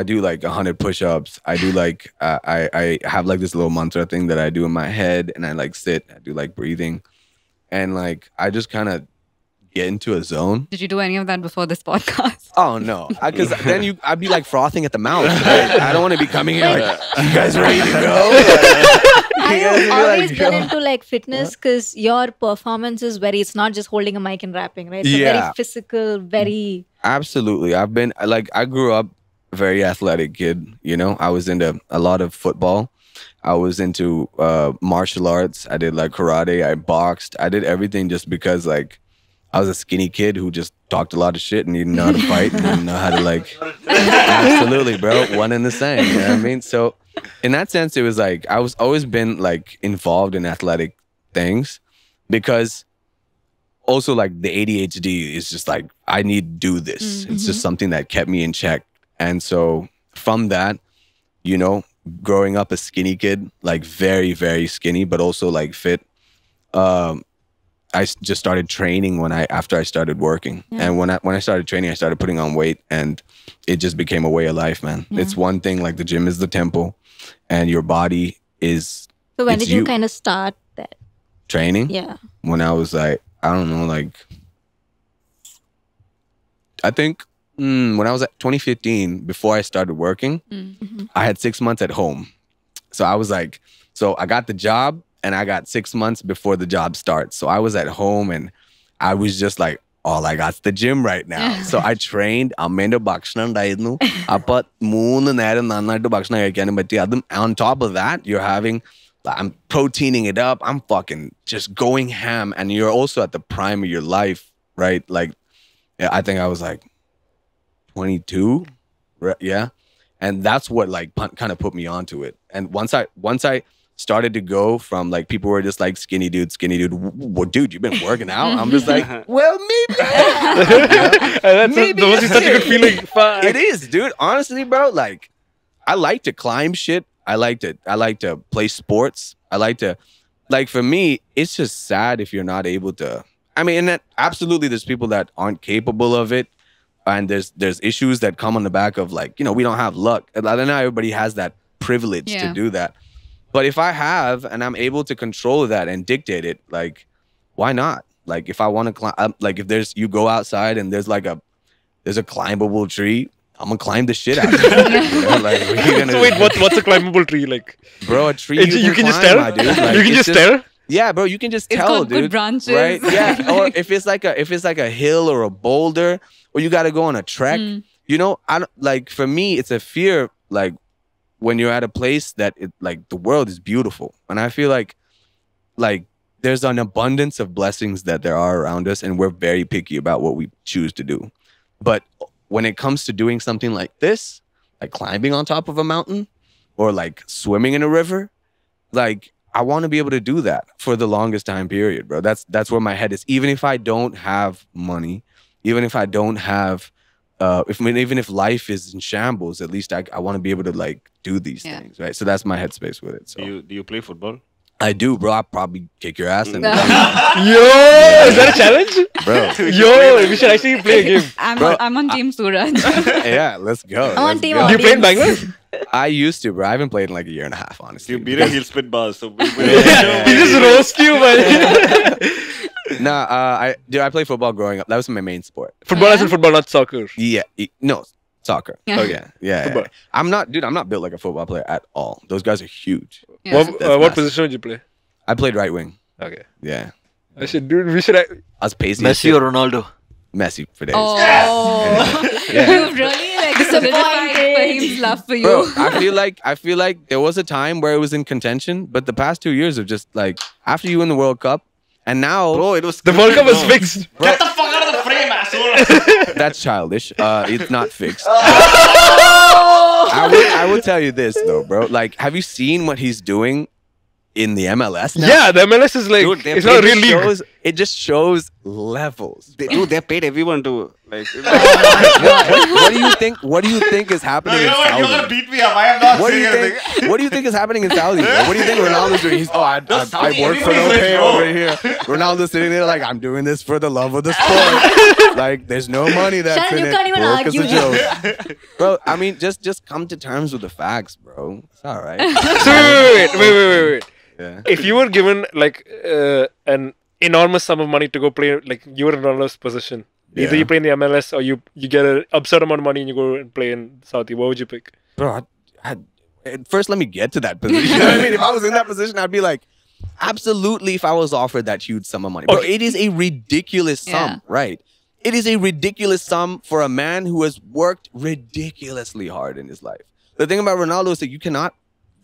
do like 100 push-ups. I do like, I have like this little mantra thing that I do in my head, and I like sit, I do like breathing. And like, I just kind of get into a zone. Did you do any of that before this podcast? Oh, no. Because then I'd be like frothing at the mouth. Right? I don't want to be coming here like, you guys ready to go? I've always been into like fitness, because your performance is it's not just holding a mic and rapping, right? It's very physical, very... Absolutely. I grew up a very athletic kid, I was into a lot of football. I was into martial arts. I did like karate. I boxed. I did everything just because, like, I was a skinny kid who just talked a lot of shit and didn't know how to fight and didn't know how to, like, absolutely, bro, one and the same. You know what I mean? So in that sense, it was like, I was always been like involved in athletic things, because also like the ADHD is just like, I need to do this. It's just something that kept me in check. And so from that, you know, growing up a skinny kid, like very, very skinny, but also like fit, I just started training after I started working. And when I started training, I started putting on weight, and it just became a way of life, man. It's one thing, like the gym is the temple and your body is. So when did you kind of start that training? Yeah. When I was like, I don't know, like, I think when I was at 2015, before I started working, I had 6 months at home. So I was like, so I got the job and I got 6 months before the job starts. So I was at home and I was just like, all I got's the gym right now. So I trained. അമ്മേന്റെ ഭക്ഷണം ഉണ്ടായിരുന്നു. അപ്പൊ 3 നേരം നന്നായിട്ട് ഭക്ഷണം കഴിക്കാനും പറ്റി. On top of that, you're having, I'm proteining it up. I'm fucking just going ham. And you're also at the prime of your life, right? Like, yeah, I think I was like 22. Yeah. And that's what like kind of put me onto it. And once I started to go from like, people were just like, skinny dude. Well, dude, you've been working out. I'm just like, well, maybe. That was such a good feeling. It is, dude. Honestly, bro, like, I like to climb shit. I like to play sports. I like to, like, for me, it's just sad if you're not able to. I mean, and that absolutely, there's people that aren't capable of it. And there's issues that come on the back of like, you know, we don't have luck. And not everybody has that privilege to do that. But if I have, and I'm able to control that and dictate it, like, why not? Like, if I want to climb, like, if you go outside and there's a climbable tree, I'm gonna climb the shit out of it. You know? Like, so wait, what's a climbable tree like? Bro, a tree you can just tell? Dude. Like, you can just tell? Yeah, bro, you can just tell, got dude. Good branches. Right? Yeah. Or if it's like a hill or a boulder, or you got to go on a trek, you know, like, for me, it's a fear, like, when you're at a place that like the world is beautiful. And I feel like there's an abundance of blessings that there are around us, and we're very picky about what we choose to do. But when it comes to doing something like this, like climbing on top of a mountain or like swimming in a river, like, I want to be able to do that for the longest time period, bro. That's where my head is. Even if I don't have money, even if I don't have, even if life is in shambles, at least I want to be able to like do these things, right? So that's my headspace with it. So Do you play football? I do, bro. I'll probably kick your ass. And Yo, is that a challenge? Bro. Yo, we should actually play a game. I'm on Team Suraj. Yeah, let's go. I'm on team Do you play in Bangalore? I used to, bro. I haven't played in like a year and a half, honestly. You beat him, he'll spit bars. So He just roast you, man. Nah, I played football growing up. That was my main sport. Football as in football, not soccer. Yeah, no, soccer. Yeah. Oh yeah. Football. I'm not built like a football player at all. Those guys are huge. Yeah. What massive. position would you play? I played right wing. Okay. Yeah, We should. I was pacey. Messi or Ronaldo? Messi for days. Oh, Yeah. you've really like solidified Fahim's love for you. Bro, I feel like there was a time where it was in contention, but the past 2 years of just like, after you win the World Cup, and now Bro, it was The World Cup was fixed. Get the fuck out of the frame, asshole. that's childish. It's not fixed. I will tell you this though, bro. Like, have you seen what he's doing in the MLS now? Yeah, the MLS is like, Dude, it's not a real league. It just shows levels. They paid everyone to like. What do you think is happening in You're gonna Saudi? beat me up. I am not What do saying you anything. think? What do you think is happening in Saudi? Bro? What do you think Ronaldo's doing? I Saudi, work for no everybody's pay rich, bro. over here. Ronaldo's sitting there like, I'm doing this for the love of the sport. Like, there's no money that's Sharon, in you it. can't even Work is argue a joke. Bro, I mean, just come to terms with the facts, bro. It's all right. So wait. Yeah. If you were given like an enormous sum of money to go play, like you were in Ronaldo's position, either Yeah. you play in the MLS or you get an absurd amount of money and you go and play in Saudi, what would you pick? Bro, first let me get to that position. You know what I mean? If I was in that position, I'd be like, absolutely, if I was offered that huge sum of money. Bro, Okay. it is a ridiculous sum, right? It is a ridiculous sum for a man who has worked ridiculously hard in his life. The thing about Ronaldo is that you cannot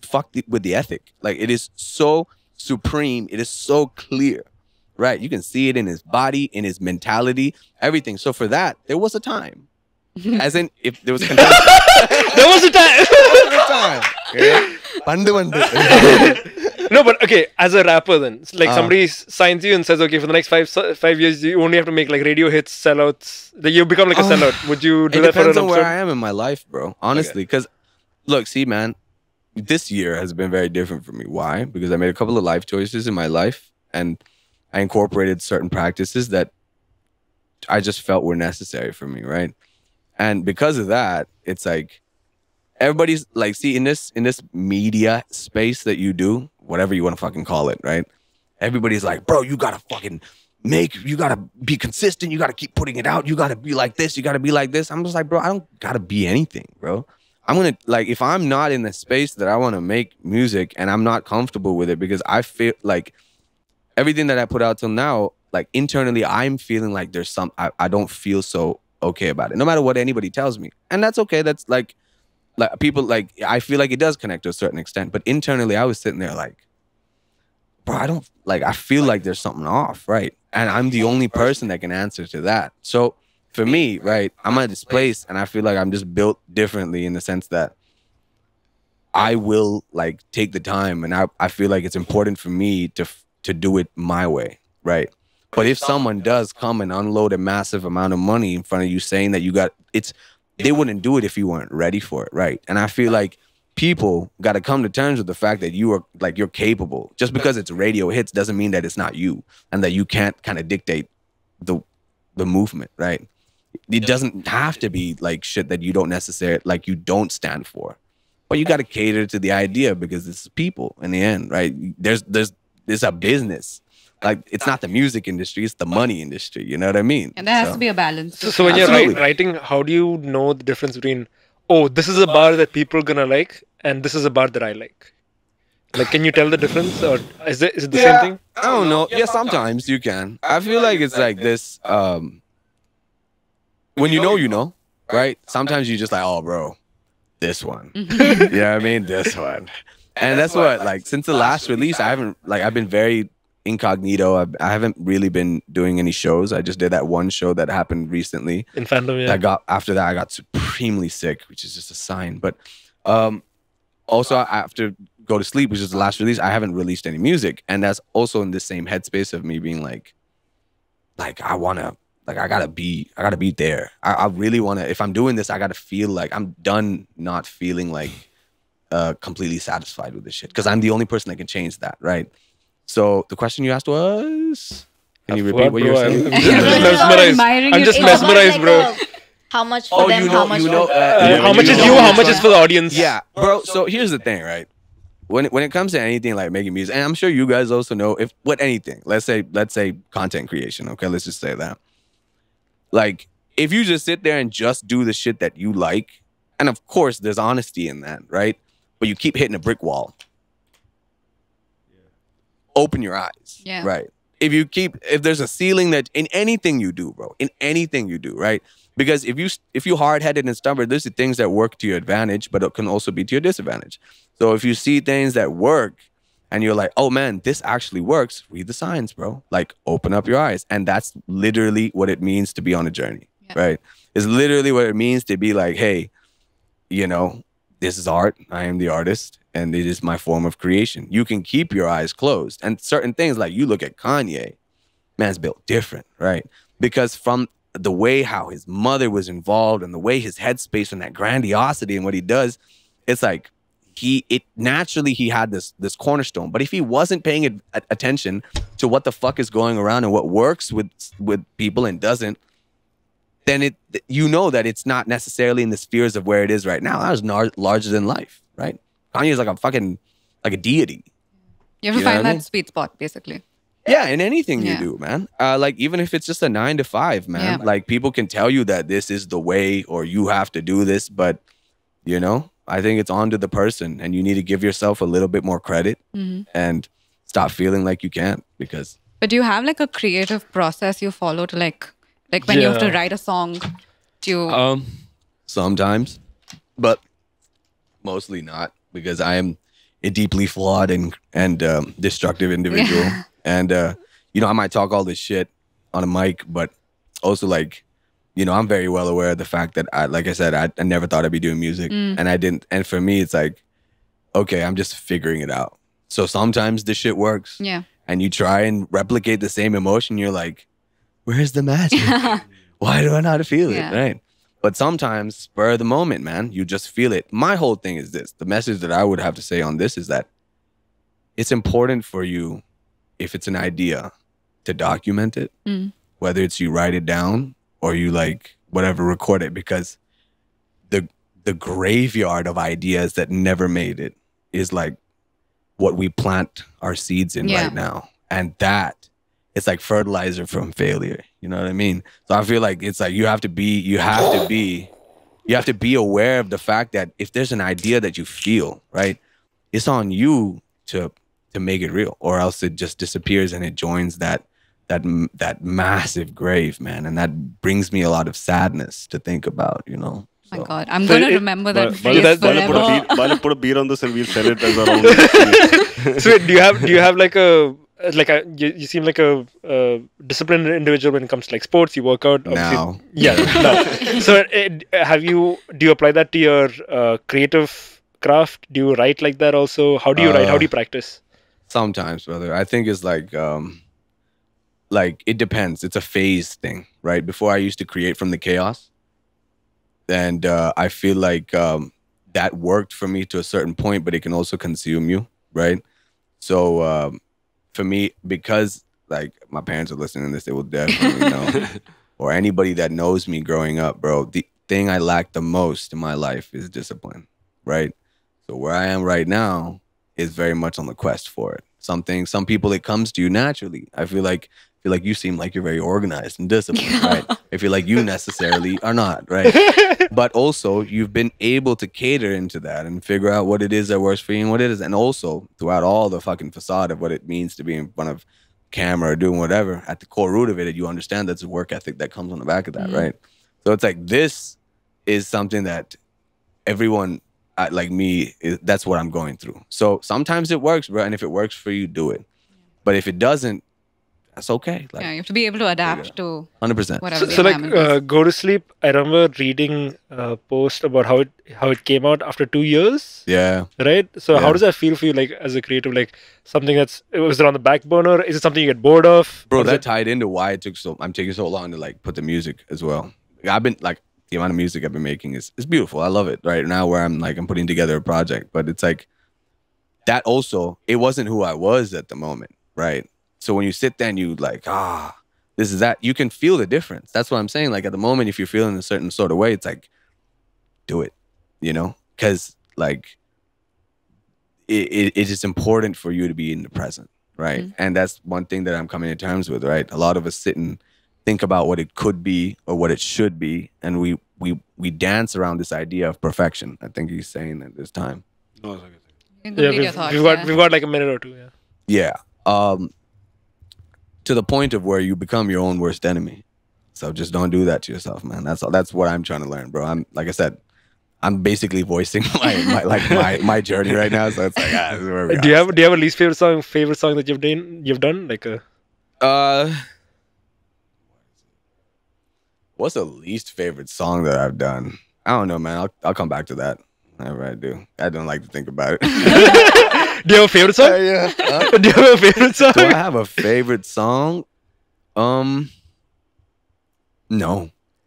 fuck with the ethic. Like, it is so supreme. It is so clear, right? You can see it in his body, in his mentality, everything. So for that, there was a time. As in, if there was contention. There was a time. There was a time. Yeah. Pandu. No, but okay, as a rapper then, like somebody signs you and says, okay, for the next 5 years, you only have to make like radio hits, sellouts. That you become like a sellout. Would you do that for an episode? It depends on where I am in my life, bro. Honestly, because look, see, man, this year has been very different for me. Why? Because I made a couple of life choices in my life, and I incorporated certain practices that I just felt were necessary for me, right? And because of that, it's like everybody's like, see, in this media space that you do, whatever you want to fucking call it, right? Everybody's like, bro, you gotta fucking you gotta be consistent, you gotta keep putting it out, you gotta be like this, you gotta be like this. I'm just like, bro, I don't gotta be anything, bro. I'm gonna, like, if I'm not in the space that I want to make music and I'm not comfortable with it, because I feel like everything that I put out till now, like internally, I'm feeling like there's some, I don't feel so okay about it, no matter what anybody tells me. And that's okay. That's like people, like, I feel like it does connect to a certain extent. But internally, I was sitting there like, bro, I don't, like, I feel like there's something off, right? And I'm the only person that can answer to that. So for me, right, I'm at this place and I feel like I'm just built differently in the sense that I will, like, take the time, and I feel like it's important for me to do it my way, right? But if someone does come and unload a massive amount of money in front of you saying that you got, they wouldn't do it if you weren't ready for it, right? And I feel like people got to come to terms with the fact that you are, like, you're capable. Just because it's radio hits doesn't mean that it's not you, and that you can't kind of dictate the movement, right? It doesn't have to be like shit that you don't necessarily, like, you don't stand for. But you got to cater to the idea, because it's people in the end, right? There's a business. Like, it's not the music industry, it's the money industry. You know what I mean? And there has to be a balance. So when you're writing, how do you know the difference between, oh, this is a bar that people are gonna like, and this is a bar that I like? Like, can you tell the difference, or is it the same thing? I don't know. Yeah, sometimes you can. I feel like it's like this. When you know, right? Sometimes you just like, oh, bro, this one. You know what I mean? This one. And that's what, like, since the last release, I've been very incognito. I haven't really been doing any shows. I just did that one show that happened recently. In Fandom, yeah. After that, I got supremely sick, which is just a sign. But also, after Go to Sleep, which is the last release, I haven't released any music. And that's also in the same headspace of me being like I wanna, like, I gotta be there. I really wanna, if I'm doing this, I gotta feel like I'm done not feeling like completely satisfied with this shit. Because I'm the only person that can change that, right? So the question you asked was, can you repeat what you were saying? I'm just mesmerized, bro. How much for them? How much? How much is you? How much is for the audience? Yeah, bro. So here's the thing, right? When it comes to anything like making music, and I'm sure you guys also know, anything, let's say content creation, okay, let's just say that. Like, if you just sit there and just do the shit that you like, and of course there's honesty in that, right? But you keep hitting a brick wall. Open your eyes, right? If there's a ceiling that in anything you do, bro, in anything you do, right? Because if you hard-headed and stubborn, there's the things that work to your advantage, but it can also be to your disadvantage. So if you see things that work and you're like, oh man, this actually works, read the signs, bro. Like, open up your eyes. And that's literally what it means to be on a journey, right? It's literally what it means to be like, hey, you know, this is art. I am the artist, and it is my form of creation. You can keep your eyes closed. And certain things, like, you look at Kanye, man's built different, right? Because from the way how his mother was involved and the way his headspace and that grandiosity and what he does, it's like naturally he had this cornerstone. But if he wasn't paying attention to what the fuck is going around and what works with people and doesn't, then you know that it's not necessarily in the spheres of where it is right now. That was larger than life, right? Kanye is like a deity. You have to find that sweet spot, basically. Yeah, in anything you do, man. Like, even if it's just a 9 to 5, man. Like, people can tell you that this is the way or you have to do this, but, you know, I think it's on to the person, and you need to give yourself a little bit more credit and stop feeling like you can't, because... But do you have, like, a creative process you follow to, like when you have to write a song, sometimes, but mostly not, because I am a deeply flawed and destructive individual. And, you know, I might talk all this shit on a mic, but also, like, you know, I'm very well aware of the fact that, like I said, I never thought I'd be doing music. And I didn't. And for me, it's like, okay, I'm just figuring it out. So sometimes the shit works. Yeah. And you try and replicate the same emotion. You're like, where's the magic? Why do I not feel it? Right. But sometimes, spur of the moment, man, you just feel it. My whole thing is this. The message that I would have to say on this is that it's important for you, if it's an idea, to document it. Whether it's you write it down or you like whatever, record it, because the graveyard of ideas that never made it is like what we plant our seeds in right now. And that, it's like fertilizer from failure. You know what I mean? So I feel like it's like you have to be aware of the fact that if there's an idea that you feel, right, it's on you to make it real, or else it just disappears and it joins that massive grave, man. And that brings me a lot of sadness to think about, you know. Oh my God, I'm going to remember that phrase forever. Bala, put a beer on this and we'll sell it as our own. So do you have like you seem like a disciplined individual when it comes to like sports. You work out. Now. Yeah. No. So do you apply that to your creative craft? Do you write like that also? How do you write? How do you practice? Sometimes, brother. I think it's like it depends. It's a phase thing, right? Before I used to create from the chaos. And I feel like that worked for me to a certain point, but it can also consume you, right? So for me, because like my parents are listening to this, they will definitely know. Or anybody that knows me growing up, bro, the thing I lack the most in my life is discipline, right? So where I am right now is very much on the quest for it. Some people, it comes to you naturally. I feel like you seem like you're very organized and disciplined, right? I feel like you necessarily are not, right? But also, you've been able to cater into that and figure out what it is that works for you and what it is. And also, throughout all the fucking facade of what it means to be in front of camera or doing whatever, at the core root of it, you understand that's a work ethic that comes on the back of that, right? So it's like, this is something that everyone like me, that's what I'm going through. So sometimes it works, bro. And if it works for you, do it. But if it doesn't, that's okay. Like, you have to be able to adapt to 100%. whatever. So like, Go to Sleep. I remember reading a post about how it came out after 2 years. Yeah. Right. So how does that feel for you, like as a creative, like something was it on the back burner? Is it something you get bored of? Bro, that tied into why I'm taking so long to like put the music as well. I've been like, the amount of music I've been making is beautiful. I love it right now where I'm putting together a project, but it's like that also, it wasn't who I was at the moment. Right. So when you sit there and you like, this is that, you can feel the difference. That's what I'm saying. Like at the moment, if you're feeling a certain sort of way, it's like, do it, you know, because like it is important for you to be in the present. Right. And that's one thing that I'm coming to terms with. Right. A lot of us sit and think about what it could be or what it should be. And we dance around this idea of perfection. I think he's saying at this time. We've got like a minute or two. Yeah. To the point of where you become your own worst enemy. So just don't do that to yourself, man. That's all. That's what I'm trying to learn, bro. Like I said, I'm basically voicing my journey right now. So it's like, this is where we do you have a least favorite song that you've done? Like what's the least favorite song that I've done? I don't know, man. I'll come back to that. Whenever I do. I don't like to think about it. Do you have a favorite song? Yeah. Do you have a favorite song? Do I have a favorite song? No.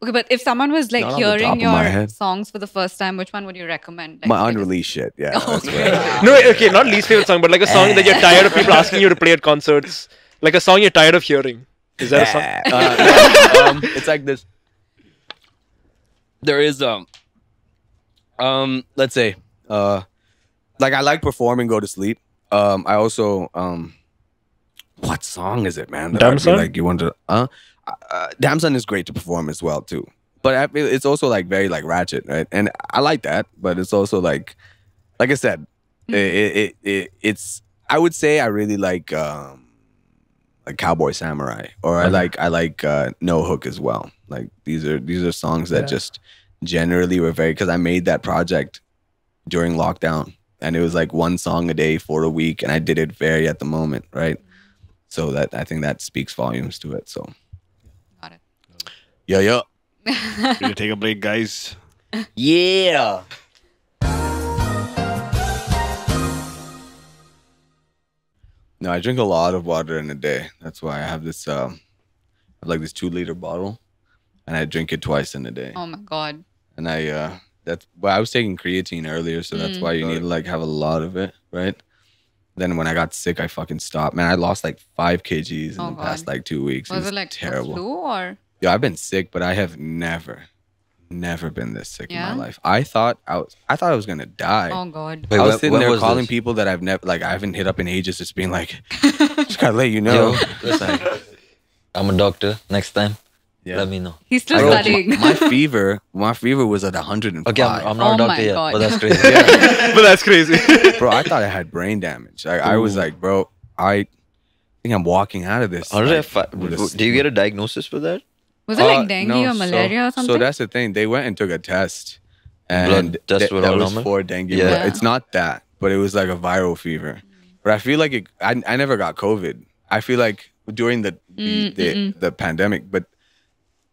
Okay, but if someone was like hearing your songs for the first time, which one would you recommend? Like, my unreleased shit. Yeah. Okay. No, okay, not least favorite song, but like a song that you're tired of people asking you to play at concerts. Like a song you're tired of hearing. Is that a song? It's like this. There is let's say like I like performing Go to Sleep. I also what song is it, man? Damson? Like you want to Damson is great to perform as well too. But it's also like very like ratchet, right? And I like that, but it's also like I said, it's I would say I really like Cowboy Samurai, or I like No Hook as well. Like these are songs that just generally were very, because I made that project during lockdown and it was like one song a day for a week and I did it very at the moment, right? So that I think that speaks volumes to it. So got it. Yeah. We're gonna take a break, guys. Yeah. No, I drink a lot of water in a day. That's why I have this I have like this 2-liter bottle, and I drink it twice in a day. Oh my god. And I I was taking creatine earlier, so that's why you need to like have a lot of it, right? Then when I got sick, I fucking stopped. Man, I lost like 5 kgs in the past like 2 weeks. Was it like terrible? Flu or? Yeah, I've been sick, but I have never been this sick in my life. I thought I was gonna die. Oh god. I was sitting there calling people that I've never, like, I haven't hit up in ages, just being like, just gotta let you know. Yo, listen, I'm a doctor. Next time, let me know. He's still studying. My fever was at 105. Okay, I'm not a doctor yet, but that's crazy. But that's crazy. Bro, I thought I had brain damage. I was like, bro, I think I'm walking out of this. Do you get a diagnosis for that? Was it like dengue or malaria or something? So that's the thing. They went and took a test, and test that was for dengue. Yeah. It's not that, but it was like a viral fever. But I feel like I never got COVID. I feel like during the pandemic, but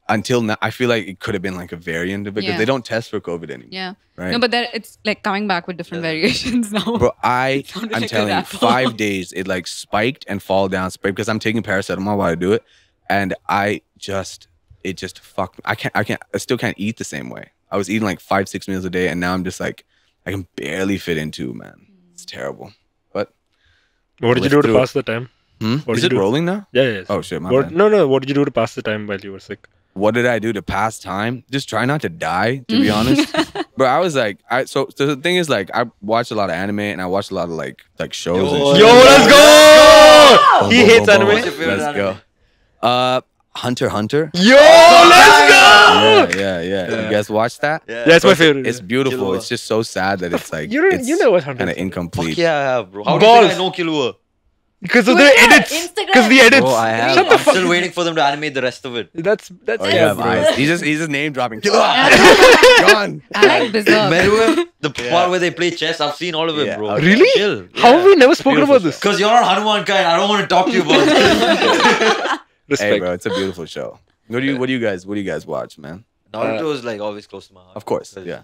until now, I feel like it could have been like a variant of it because they don't test for COVID anymore. Yeah. Right? No, but it's like coming back with different variations now. Bro, I'm telling you, 5 days it like spiked and fall down, because I'm taking paracetamol while I do it, and it just fucked me. I still can't eat the same way. I was eating like 5-6 meals a day, and now I'm just like, I can barely fit in 2, man. It's terrible. But what did you do to pass the time? Is it rolling now? Yeah. Oh shit, my bad. No. What did you do to pass the time while you were sick? What did I do to pass time? Just try not to die, to be honest. But I was like, so the thing is, like, I watched a lot of anime, and I watched a lot of like shows. Let's go! He hates anime. Let's go. Hunter x Hunter. Let's go! Yeah. You guys watch that? Yeah, it's my favorite. It's beautiful. It's just so sad that it's like you know what Hunter kind of incomplete. Fuck yeah, I have, bro. How do you think I know Killua? Because of the edits. Because the edits. Bro, I'm still waiting for them to animate the rest of it. That's yeah, bro. He's just name dropping. Gone. I like Berserk. Meruem, the part where they play chess, I've seen all of it, bro. Really? Chill. How have we never spoken about this? Because you're not Hanuman kind. I don't want to talk to you about it. Respect. Hey, bro, it's a beautiful show. What do you guys watch, man? Naruto is like always close to my heart. Of course, yeah. You know,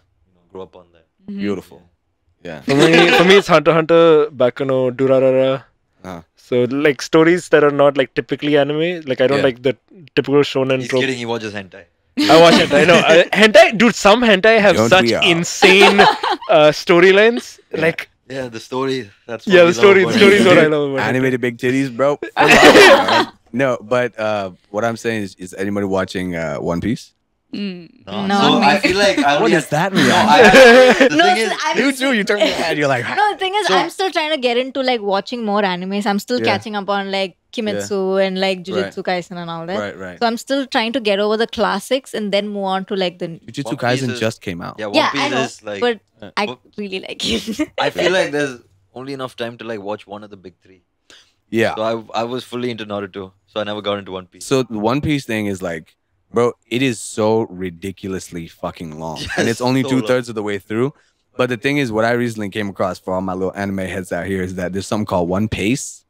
grew up on that. Beautiful. Yeah. For me, it's Hunter x Hunter, Baccano, Durarara. So like stories that are not like typically anime. Like I don't like the typical shonen trope. He's kidding. He watches hentai. I watch hentai. No, hentai, dude. Some hentai have such insane storylines. Like the story. That's what the story is what I love about animated big titties, bro. No, but what I'm saying is anybody watching One Piece? No, so I feel like I what is that? You too. You turn your head. You're like. No, the thing is, I'm still trying to get into like watching more animes. I'm still catching up on like Kimetsu and like Jujutsu Kaisen and all that. Right. So I'm still trying to get over the classics and then move on to like the Jujutsu Kaisen just came out. Yeah, One Piece I know, is like. but I really like it. I feel like there's only enough time to like watch one of the big 3. Yeah. So I was fully into Naruto, so I never got into One Piece. So the One Piece thing is like, bro, it is so ridiculously fucking long, and it's only 2/3 of the way through. But the thing is, what I recently came across for all my little anime heads out here is that there's something called One Piece,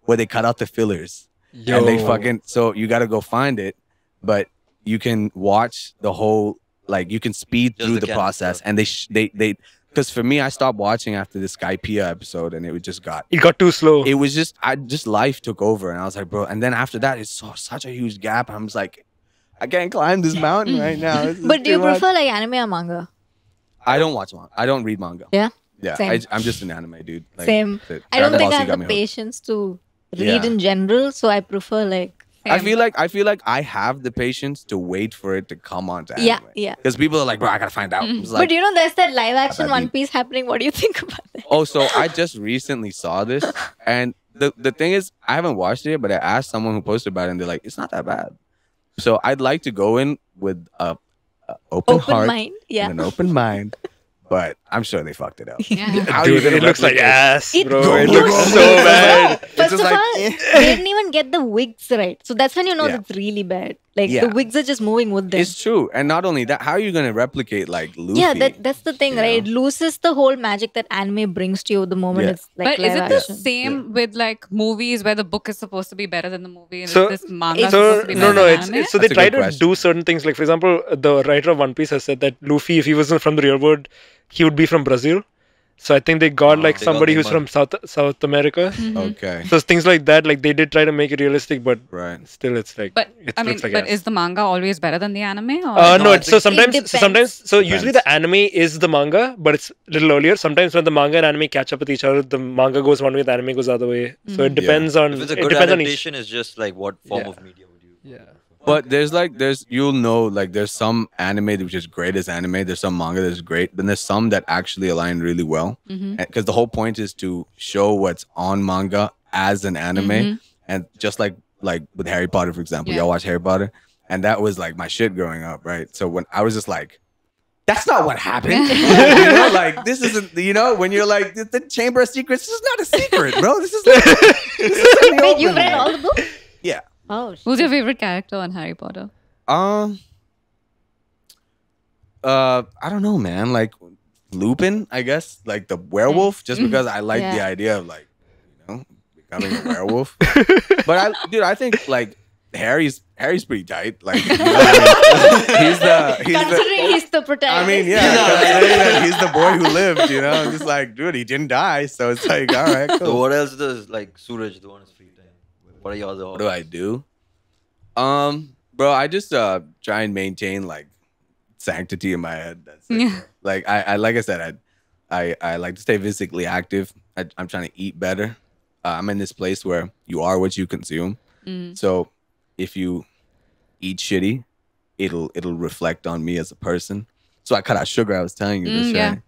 where they cut out the fillers, and they fucking. So you got to go find it, but you can watch the whole, like you can speed through the process, and they. Because for me, I stopped watching after the Skypiea episode, and it got too slow. It was just life took over, and I was like, bro. And then after that, it's such a huge gap. I'm just like, I can't climb this mountain right now. But do you prefer like anime or manga? I don't watch manga. I don't read manga. Yeah. I'm just an anime dude. Like, Same. I don't think I have the patience to read in general, so I prefer like. I feel like I have the patience to wait for it to come onto anime. Yeah. Because people are like, bro, I gotta find out. Like, but you know, there's that live action One Piece happening. What do you think about that? Oh, so I just recently saw this, and the thing is, I haven't watched it yet, but I asked someone who posted about it, and they're like, it's not that bad. So I'd like to go in with a open heart mind. Yeah. and an open mind. But I'm sure they fucked it up. Yeah. Dude, it looks like ass, bro. It looks so bad. First of all, they didn't even get the wigs right. So that's when you know it's really bad. Like the wigs are just moving with them. It's true. And not only that, how are you going to replicate like Luffy? Yeah, that's the thing, right? It loses the whole magic that anime brings to you the moment it's like But is it the action. same with like movies where the book is supposed to be better than the movie? And So- this manga supposed to be better than anime? so they That's a try good to question. do certain things. Like for example, the writer of One Piece has said that Luffy, if he wasn't from the real world, he would be from Brazil. So I think they got like They got somebody the who's from South America. Okay. So things like that, like they did try to make it realistic, but Right. still it's like. But it I mean, looks like but ass. is the manga always better than the anime? Or No, No, I so think- sometimes, so usually Depends. the anime is the manga, but it's a little earlier. Sometimes when the manga and anime catch up with each other, the manga goes one way, the anime goes the other way. So it depends on. If it's a it good depends on each. adaptation, it's just like what form Yeah. of media would you? Yeah. But you'll know, like, there's some anime which is great as anime. There's some manga that's great. Then there's some that actually align really well. Because the whole point is to show what's on manga as an anime. And just like with Harry Potter, for example, Yeah. y'all watch Harry Potter. And that was like my shit growing up, right? So when I was just like, that's not what happened. Like, this isn't, when you're like, the Chamber of Secrets, this is not a secret, bro. This is like, this is in the Wait, you've open, read man. all the books? Yeah. Oh, who's your favorite character on Harry Potter? I don't know, man. Like Lupin, I guess, like the werewolf, just because I like the Yeah. idea of like, becoming a werewolf. But I think like Harry's pretty tight. Like, he's considering he's the protagonist. I mean, yeah, considering that he's the boy who lived. I'm just like, dude, he didn't die, so it's like, all right, So cool. what else does like Suraj do on his free time? What are your other What do I do? Bro, I just try and maintain like sanctity in my head. That's it. Yeah. Like I said, I like to stay physically active. I'm trying to eat better. I'm in this place where you are what you consume. So if you eat shitty, it'll reflect on me as a person. So I cut out sugar. I was telling you this, yeah. right?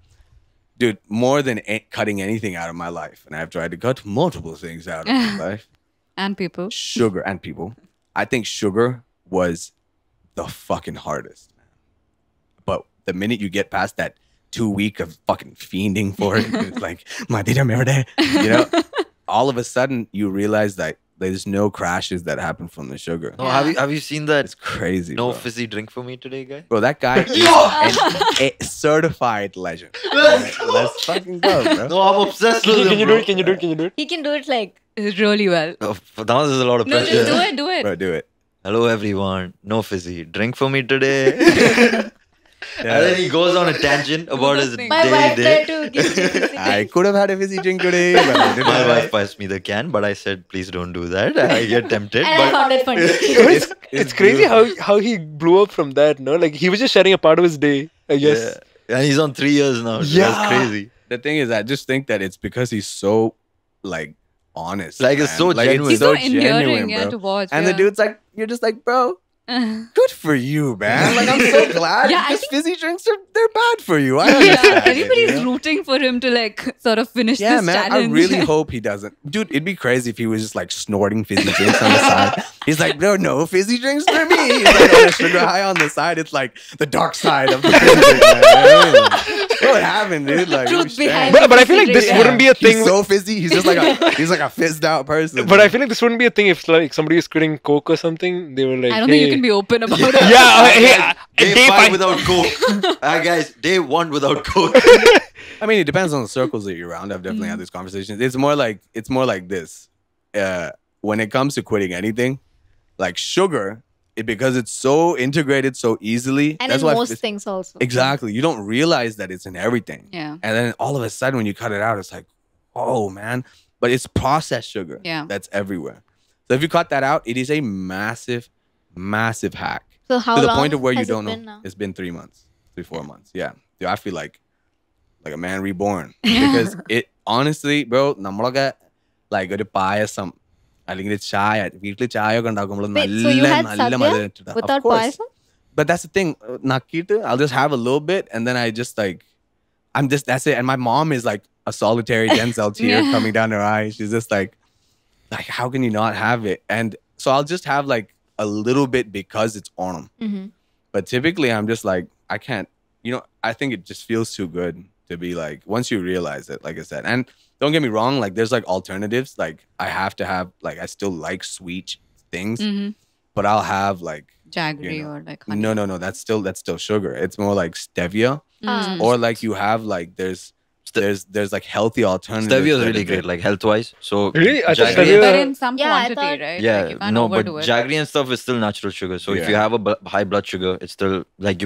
Dude, more than cutting anything out of my life, and I've tried to cut multiple things out of my life. And people. Sugar and people. I think sugar was the fucking hardest, man. But the minute you get past that 2 week of fucking fiending for it, it's like, all of a sudden you realize that there's no crashes that happen from the sugar. No, have you seen that? It's crazy. No bro. fizzy drink for me today, guy. Bro, that guy is a certified legend. Let's fucking go, bro. No, I'm obsessed with Can him, you do bro. it? Can you do it? Can you do it? He can do it like. Really well. Oh, now there's a lot of No, pressure. just do it. Bro, do it. Hello everyone, no fizzy drink for me today. And then he goes on a tangent about his My My wife day. tried to give me this I could have had a fizzy drink today, but I didn't. My wife passed me the can, but I said, please don't do that. I get tempted. and I But found it funny. It's crazy how he blew up from that, no? Like he was just sharing a part of his day, I guess. yeah. And he's on 3 years now. Yeah. That's crazy. The thing is, I just think that it's because he's so like honest. Like, it's man. so genuine. He's so genuine, endearing, yeah, bro. to watch. And yeah. the dude's like, you're just like, bro, good for you, man. Like, I'm so glad. Yeah, I because think- fizzy drinks they're bad for you. I Yeah, understand it, everybody's you know? rooting for him to like sort of finish Yeah, this man. challenge. I really hope he doesn't. Dude, it'd be crazy if he was just like snorting fizzy drinks on the side. He's like, no fizzy drinks for me. He's like on a sugar high on the side. It's like the dark side of the fizzy drink, man. What happened, dude? Like, Truth oh, shit. behind But I feel like this Yeah. wouldn't be a thing. He's so fizzy. He's just like a fizzed out person. But I feel like this wouldn't be a thing if like somebody was quitting coke or something. They were like, I don't hey. think you can be open about it. Yeah, hey, Day day 5 five. without coke. Guys, day 1 without coke. I mean, it depends on the circles that you're around. I've definitely had these conversations. It's more like this. When it comes to quitting anything, like sugar, because it's so integrated so easily. And that's in why most it's- things also. Exactly. You don't realize that it's in everything. Yeah. And then all of a sudden, when you cut it out, it's like, oh man. But it's processed sugar. Yeah. That's everywhere. So if you cut that out, it is a massive, massive hack. So how To the long point of where you has it don't know. been now? It's been 3 months, 4 months. Yeah. Dude, I feel like a man reborn. Because it honestly, bro, നമ്മളൊക്കെ like ഒരു പായസം അല്ലെങ്കിൽ ചായ വീട്ടിൽ ചായ ഒക്കെ ഉണ്ടാക്കുമ്പോൾ Wait, so you had നല്ല sadhya മധുരം ഇട്ടിട്ടാ. Of without course. payasam? But that's the thing. Nakita, I'll just have a little bit and then I just like, that's it. And my mom is like a solitary Denzel tear Yeah. coming down her eye. She's just like, how can you not have it? And so I'll just have like a little bit because it's Onam. Mm-hmm. But typically I'm just like, I can't, I think it just feels too good to be like, once you realize it, like I said. And don't get me wrong, like there's like alternatives. Like I have to have, like I still like sweet things, but I'll have like, Jaggery or like honey. no, that's still sugar. It's more like stevia, or like you have like there's like healthy alternatives. Stevia is that really are great, like health-wise. So Really? I thought jaggery- stevia- But in some Yeah, I quantity, thought- right? Yeah, Like you can't no, but overdo it. jaggery and stuff is still natural sugar. So if Yeah. you have a high blood sugar, it's still like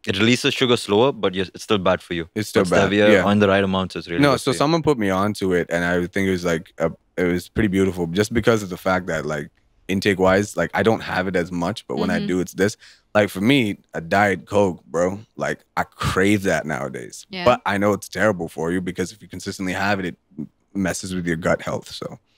it releases sugar slower, but it's still bad for you. It's still but bad. Stevia Yeah. on the right amounts is really No, good so for you. someone put me onto it, and I think it was like it was pretty beautiful, just because of the fact that like intake wise, like I don't have it as much, but when I do, it's this. Like for me, a Diet Coke, bro, like I crave that nowadays. Yeah. But I know it's terrible for you because if you consistently have it, it messes with your gut health.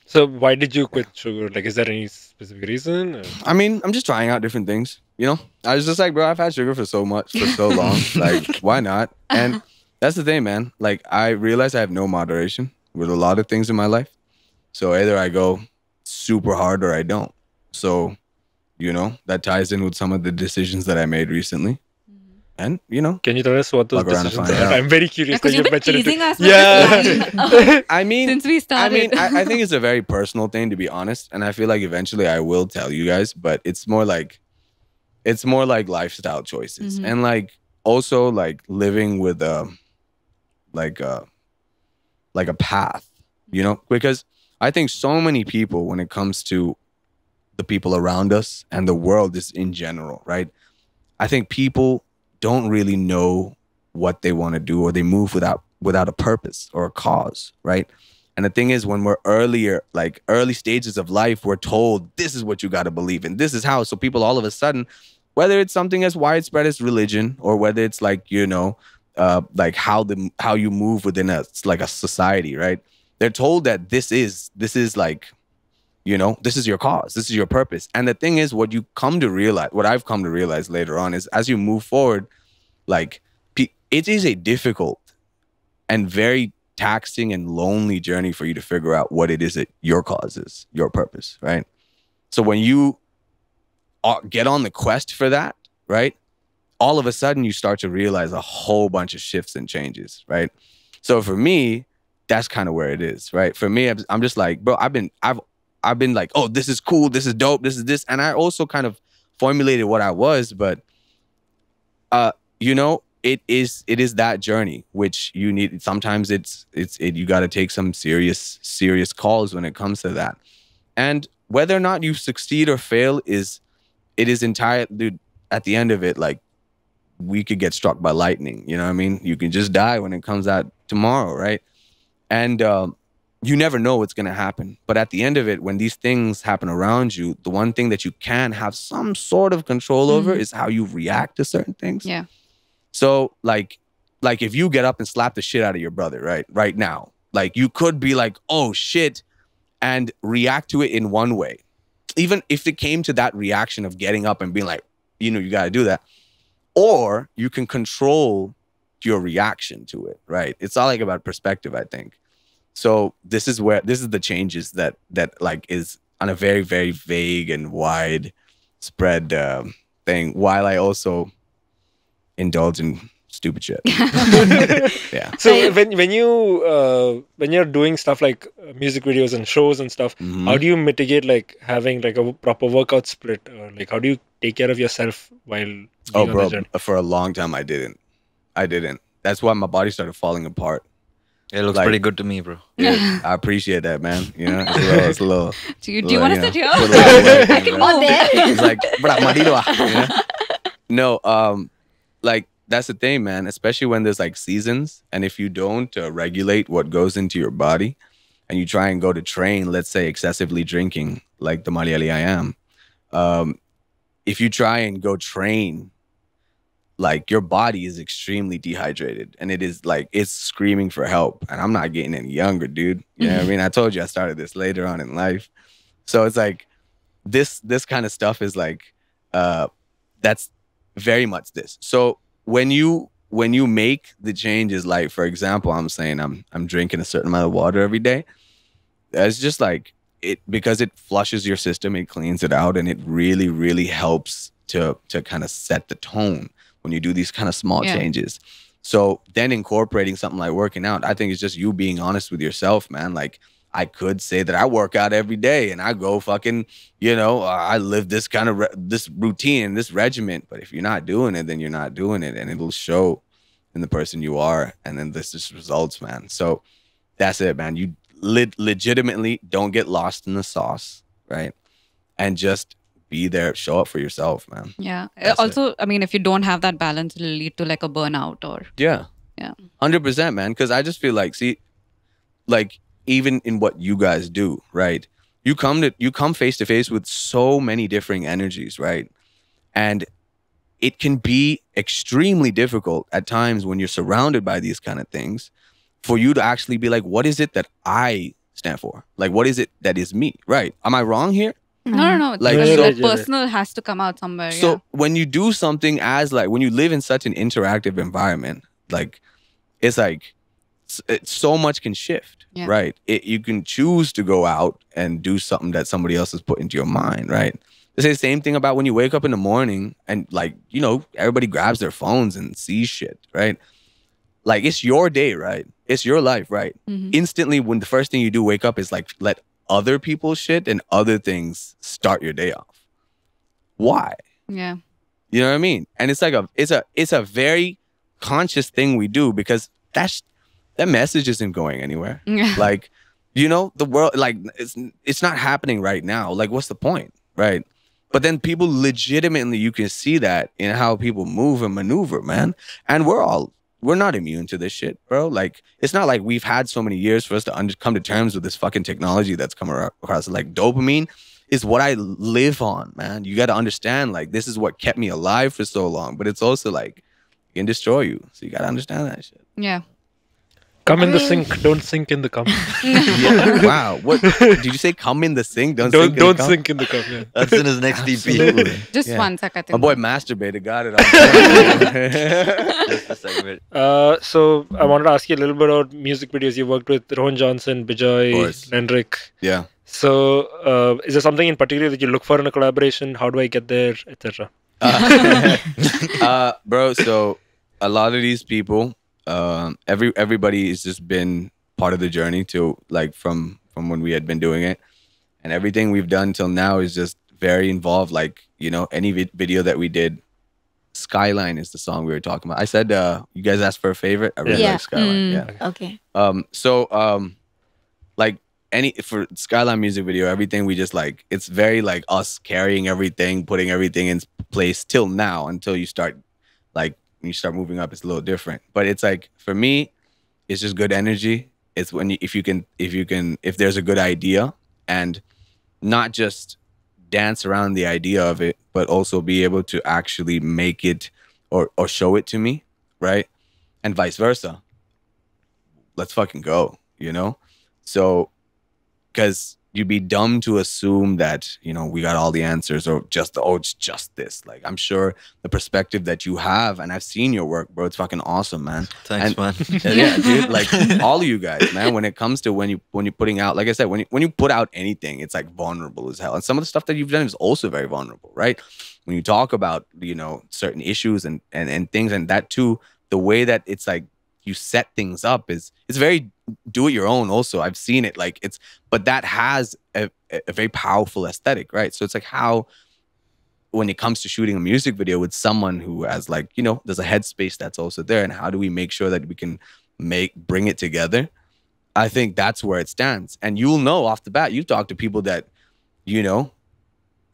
So why did you quit sugar? Like, is there any specific reason? Or? I mean, I'm just trying out different things. You know, I was just like, bro, I've had sugar for so long. Like, why not? And that's the thing, man. Like, I realize I have no moderation with a lot of things in my life. So either I go super hard or I don't. So, you know, that ties in with some of the decisions that I made recently. And, you know, Can you tell us what those Bug around and decisions find are? out. I'm very curious. Because that you've been mentioned it. teasing us. Yeah. I mean, Since we started. I think it's a very personal thing, to be honest. And I feel like eventually I will tell you guys, but it's more like lifestyle choices. And like also like living with like a path, you know, because I think so many people, when it comes to the people around us and the world is in general, right? I think people don't really know what they want to do, or they move without a purpose or a cause, right? And the thing is, when we're early stages of life, we're told this is what you got to believe in. This is how. So people all of a sudden, whether it's something as widespread as religion, or whether it's like, you know, like how you move within a society, right? They're told that this is like, you know, this is your cause, this is your purpose. And the thing is, what I've come to realize later on is, as you move forward, like it is a difficult and very taxing and lonely journey for you to figure out what it is that your cause is, your purpose, right? So when you get on the quest for that, right, all of a sudden you start to realize a whole bunch of shifts and changes, right? So for me, that's kind of where it is, right? For me, I'm just like, bro, I've been like, oh, this is cool, this is dope, this is this. And I also kind of formulated what I was, but you know, it is that journey which you need. Sometimes you got to take some serious calls when it comes to that. And whether or not you succeed or fail is entire, dude, at the end of it, like, we could get struck by lightning, you know what I mean? You can just die when it comes out tomorrow, right? And you never know what's going to happen. But at the end of it, when these things happen around you, the one thing that you can have some sort of control over is how you react to certain things. Yeah. So like if you get up and slap the shit out of your brother, right now, like, you could be like, oh shit, and react to it in one way. Even if it came to that reaction of getting up and being like, you know, you got to do that. Or you can control your reaction to it, right? It's all like about perspective, I think. So this is the changes that like is on a very, very vague and wide spread thing, while I also indulge in stupid shit. Yeah. So when you're doing stuff like music videos and shows and stuff, how do you mitigate like having like a proper workout split, or like how do you take care of yourself while being on the journey? For a long time I didn't. That's why my body started falling apart. It looks like- pretty good to me, bro. Yeah, I appreciate that, man. You know, it's a little. Do you want to sit here? put a little weight I in, can right? go there. It's like, "Bra, marido, ah," you know? No, like, that's the thing, man. Especially when there's like seasons, and if you don't regulate what goes into your body, and you try and go to train, let's say excessively drinking, like the Malayali I am, if you try and go train, like, your body is extremely dehydrated, and it is like, it's screaming for help. And I'm not getting any younger, dude. You know what I mean? I told you I started this later on in life. So it's like, this kind of stuff is like, that's very much this. So when you make the changes, like, for example, I'm saying I'm drinking a certain amount of water every day. It's just like, because it flushes your system, it cleans it out, and it really, really helps to kind of set the tone when you do these kind of small changes. So then incorporating something like working out, I think it's just you being honest with yourself, man. Like, I could say that I work out every day and I go fucking, you know, I live this kind of this routine, this regiment. But if you're not doing it, then you're not doing it, and it'll show in the person you are. And then this just results, man. So that's it, man. You legitimately don't get lost in the sauce, right? And just be there, show up for yourself, man. Yeah. That's Also, I mean, if you don't have that balance, it'll lead to like a burnout or. Yeah. Yeah. 100%, man. Because I just feel like, see, like even in what you guys do, right? You come face to face with so many differing energies, right? And it can be extremely difficult at times when you're surrounded by these kind of things for you to actually be like, what is it that I stand for? Like, what is it that is me, right? Am I wrong here? No. Like, Like, so- personal has to come out somewhere. So when you do something as like, when you live in such an interactive environment, like, it's like, so much can shift, Yeah. right? You can choose to go out and do something that somebody else has put into your mind, right? They say the same thing about when you wake up in the morning and like, you know, everybody grabs their phones and sees shit, right? Like, it's your day, right? It's your life, right? Mhm. Instantly, when the first thing you do wake up is like, let other people's shit and other things start your day off. Why? Yeah. You know what I mean? And it's like it's a very conscious thing we do because that message isn't going anywhere. Yeah. Like, you know, the world, like, it's not happening right now. Like, what's the point, right? But then people legitimately, you can see that in how people move and maneuver, man. And we're not immune to this shit, bro. Like, it's not like we've had so many years for us to come to terms with this fucking technology that's come across. Like, dopamine is what I live on, man. You got to understand, like, this is what kept me alive for so long. But it's also like, it can destroy you. So you got to understand that shit. Yeah. Come in the sink, don't sink in the cum. Yeah. Wow. What did you say? Come in the sink. Don't sink in the Don't cum? sink in the cum. Yeah. That's in his next EP. Just Yeah. 1 sec, I think. My boy masturbated. Got it. Just a segment. So I wanted to ask you a little bit about music videos. You worked with Rohan Johnson, Of Bijoy, course. Hendrik. Yeah. So is there something in particular that you look for in a collaboration? How do I get there, etc.? Bro, so a lot of these people, everybody has just been part of the journey to like from when we had been doing it, and everything we've done till now is just very involved. Like, you know, any video that we did, Skyline is the song we were talking about. I said you guys asked for a favorite. I really Yeah. like Skyline. Yeah. Okay. Like for Skyline music video, everything we just like, it's very like us carrying everything, putting everything in place till now until you start like when you start moving up, it's a little different. But it's like, for me, it's just good energy. It's when if there's a good idea, and not just dance around the idea of it, but also be able to actually make it or show it to me, right? And vice versa. Let's fucking go, you know? So, because you'd be dumb to assume that, you know, we got all the answers or it's just this. Like, I'm sure the perspective that you have, and I've seen your work, bro, it's fucking awesome, man. Thanks, man. Yeah, dude, like all of you guys, man, when it comes to when you're putting out, like I said, when you put out anything, it's like vulnerable as hell. And some of the stuff that you've done is also very vulnerable, right? When you talk about, you know, certain issues and things, and that too, the way that it's like you set things up it's very do it your own also. I've seen it, like but that has a very powerful aesthetic, right? So it's like how when it comes to shooting a music video with someone who has, like, you know, there's a headspace that's also there, and how do we make sure that we can bring it together? I think that's where it stands. And you'll know off the bat, you talk to people that, you know,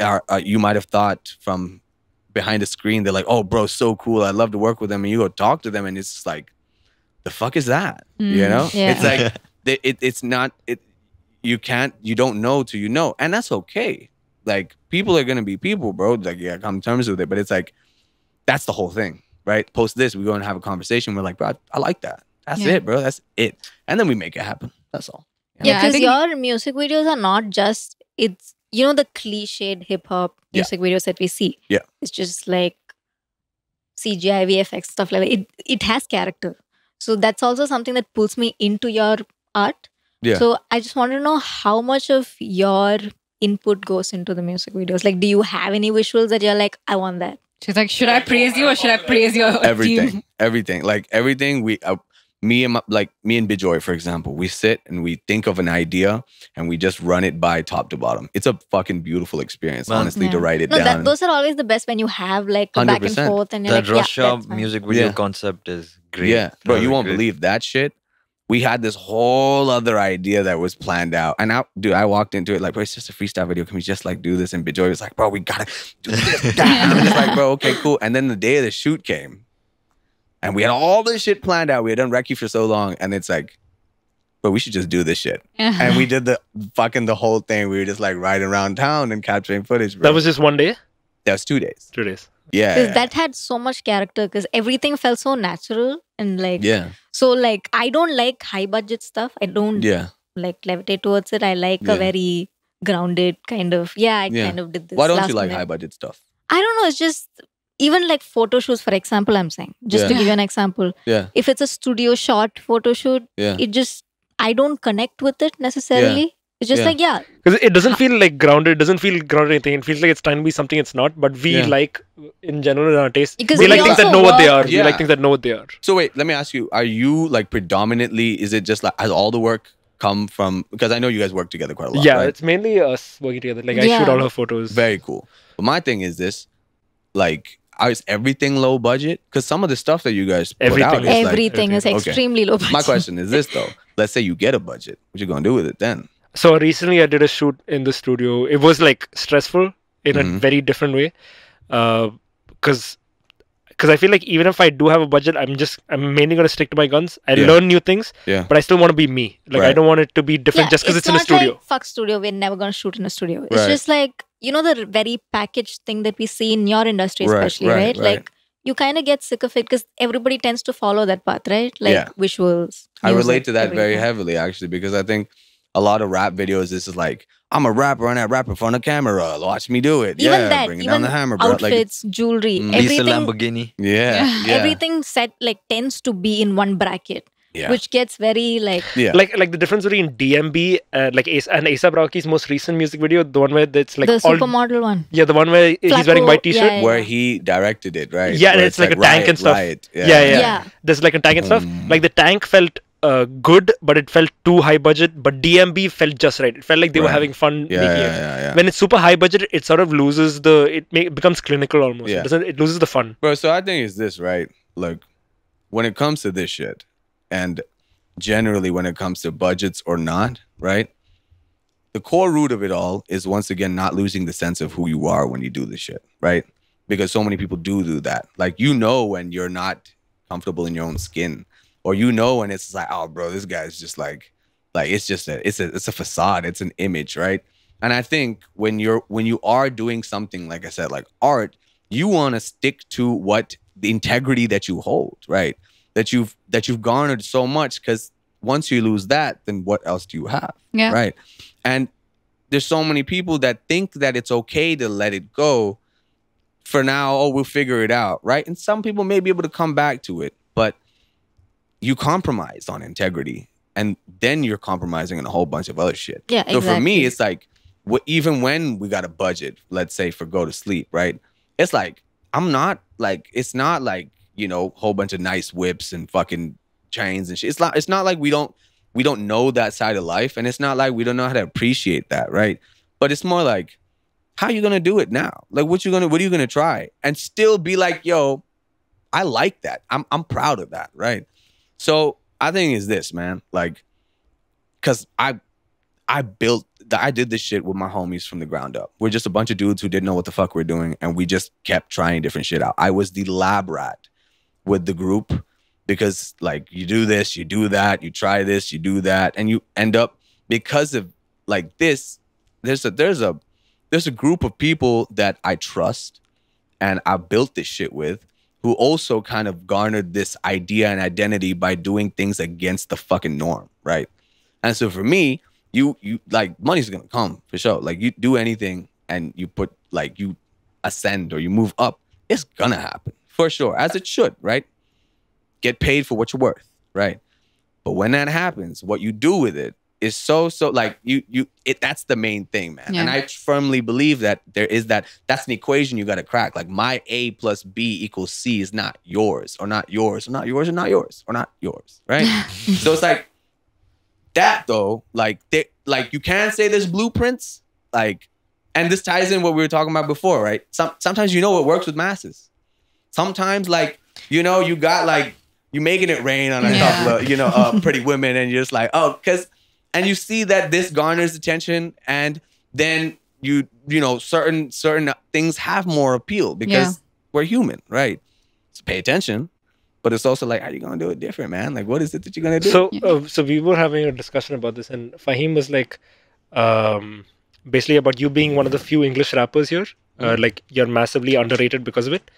are you might have thought from behind the screen, they're like, oh bro, so cool, I'd love to work with them, and you go talk to them and it's just like, the fuck is that? You know? Yeah. It's like it's not you don't know till you know, and that's okay. Like, people are gonna be people, bro. Like, yeah, come to terms with it. But it's like, that's the whole thing, right? Post this, we go and have a conversation. We're like, bro, I like that. That's Yeah. it, bro. That's it. And then we make it happen. That's all. I Yeah, because think- your music videos are not just, it's, you know, the cliched hip hop Yeah. music videos that we see. Yeah. It's just like CGI, VFX, stuff like that. It has character. So that's also something that pulls me into your art. Yeah. So I just want to know how much of your input goes into the music videos. Like, do you have any visuals that you're like, I want that? She's like, should I praise you or should I praise your Everything. team? Everything. Like, everything me and Bijoy, for example, we sit and we think of an idea and we just run it by top to bottom. It's a fucking beautiful experience, Man. honestly, to Yeah. write it No, down. those are always the best when you have like a back and 100%. forth and you're That like, Rush yeah, Hour that's fine. music video Yeah. concept is great. Yeah, bro, you Really won't great. believe that shit. we had this whole other idea that was planned out. And I walked into it like, bro, it's just a freestyle video. Can we just like do this? And Bijoy was like, bro, we gotta do this. I'm just like, bro, okay, cool. And then the day of the shoot came. And we had all this shit planned out. We had done Recce for so long. And it's like, but we should just do this shit. And we did the whole thing. We were just like riding around town and capturing footage, bro. That was just one day? That was 2 days. 2 days. Yeah. Because that had so much character because everything felt so natural and like... Yeah. So like, I don't like high budget stuff. I don't like levitate towards it. I like a very grounded kind of... I kind of did this. Why don't you like high budget stuff? I don't know. It's just... Even like photo shoots, for example, I'm saying. Just to give you an example. Yeah. If it's a studio shot photo shoot, it just... I don't connect with it necessarily. It's just like, because it doesn't feel like grounded. It doesn't feel grounded anything. It feels like it's trying to be something it's not. But we like, in general, in our taste, because we like things that know what they are. We like things that know what they are. So wait, let me ask you, are you like predominantly, is it just like, has all the work come from, because I know you guys work together quite a lot, right? It's mainly us working together. Like I shoot all her photos. Very cool. But my thing is this, like, is everything low budget? Because some of the stuff that you guys put out is everything is extremely low budget. My question is this though, let's say you get a budget, what you gonna do with it then? So recently I did a shoot in the studio. It was like stressful in a very different way. Because I feel like even if I do have a budget, I'm mainly going to stick to my guns. I learn new things, but I still want to be me. Like I don't want it to be different just because it's in a studio. Like, fuck studio, we're never going to shoot in a studio. It's just like, you know, the very packaged thing that we see in your industry especially, right? Like you kind of get sick of it because everybody tends to follow that path, right? Like visuals. I relate to that very heavily actually, because I think a lot of rap videos, this is like, I'm a rapper and I rap in front of camera. Watch me do it. Even that, bring even down the hammer, bro. Outfits, like, jewelry, Lisa everything. Lamborghini. Everything set like tends to be in one bracket, which gets very like like the difference between DMB like and A$AP Rocky's most recent music video, the one where it's like the supermodel one. Yeah, the one where he's wearing white t-shirt, where he directed it, right? Yeah, and it's like a tank and stuff. Yeah. There's like a tank and stuff. Like the tank felt good, but it felt too high budget. But DMB felt just right. It felt like they were having fun making it. When it's super high budget, it sort of loses it becomes clinical almost. It loses the fun. Bro, so I think it's this, right? Like, when it comes to this shit, and generally when it comes to budgets or not, right? The core root of it all is once again not losing the sense of who you are when you do this shit, right? Because so many people do that. Like, you know when you're not comfortable in your own skin. Or you know when it's like, oh, bro, this guy's just like it's just it's a facade, it's an image, right? And I think when you are doing something, like I said, like art, you want to stick to what the integrity that you hold, right? That you've garnered so much, because once you lose that, then what else do you have, right? And there's so many people that think that it's okay to let it go for now. Oh, we'll figure it out, right? And some people may be able to come back to it, but you compromise on integrity, and then you're compromising on a whole bunch of other shit. Yeah, so for me, it's like, even when we got a budget, let's say for Go to Sleep, right? It's like, it's not like, you know, whole bunch of nice whips and fucking chains and shit. It's not like we don't know that side of life, and it's not like we don't know how to appreciate that, right? But it's more like, how you gonna do it now? Like, what are you gonna try and still be like, yo, I like that. I'm proud of that, right? So I think it's this, man. Like, because I did this shit with my homies from the ground up. We're just a bunch of dudes who didn't know what the fuck we're doing, and we just kept trying different shit out. I was the lab rat with the group, because like, you do this, you do that, you try this, you do that, and you end up, because of like this, there's a group of people that I trust and I built this shit with, who also kind of garnered this idea and identity by doing things against the fucking norm, right? And so for me, you like, money's gonna come for sure. Like, you do anything and you put, like, you ascend or you move up, it's gonna happen for sure, as it should, right? Get paid for what you're worth, right? But when that happens, what you do with it is so like, that's the main thing, man. And I firmly believe that that's an equation you got to crack. Like, my A plus B equals C is not yours, or not yours, or not yours, or not yours, or not yours, right? So it's like that, though. Like, you can say there's blueprints, like, and this ties in what we were talking about before, right? Sometimes you know what works with masses. Sometimes, like, you know, you got like you making it rain on a couple of pretty women, and you're just like, oh, and you see that this garners attention, and then you know certain things have more appeal because we're human, right? So pay attention. But it's also like, how are you gonna do it different, man? Like, what is it that you're gonna do? So we were having a discussion about this, and Fahim was like, basically about you being one of the few English rappers here. Like you're massively underrated because of it.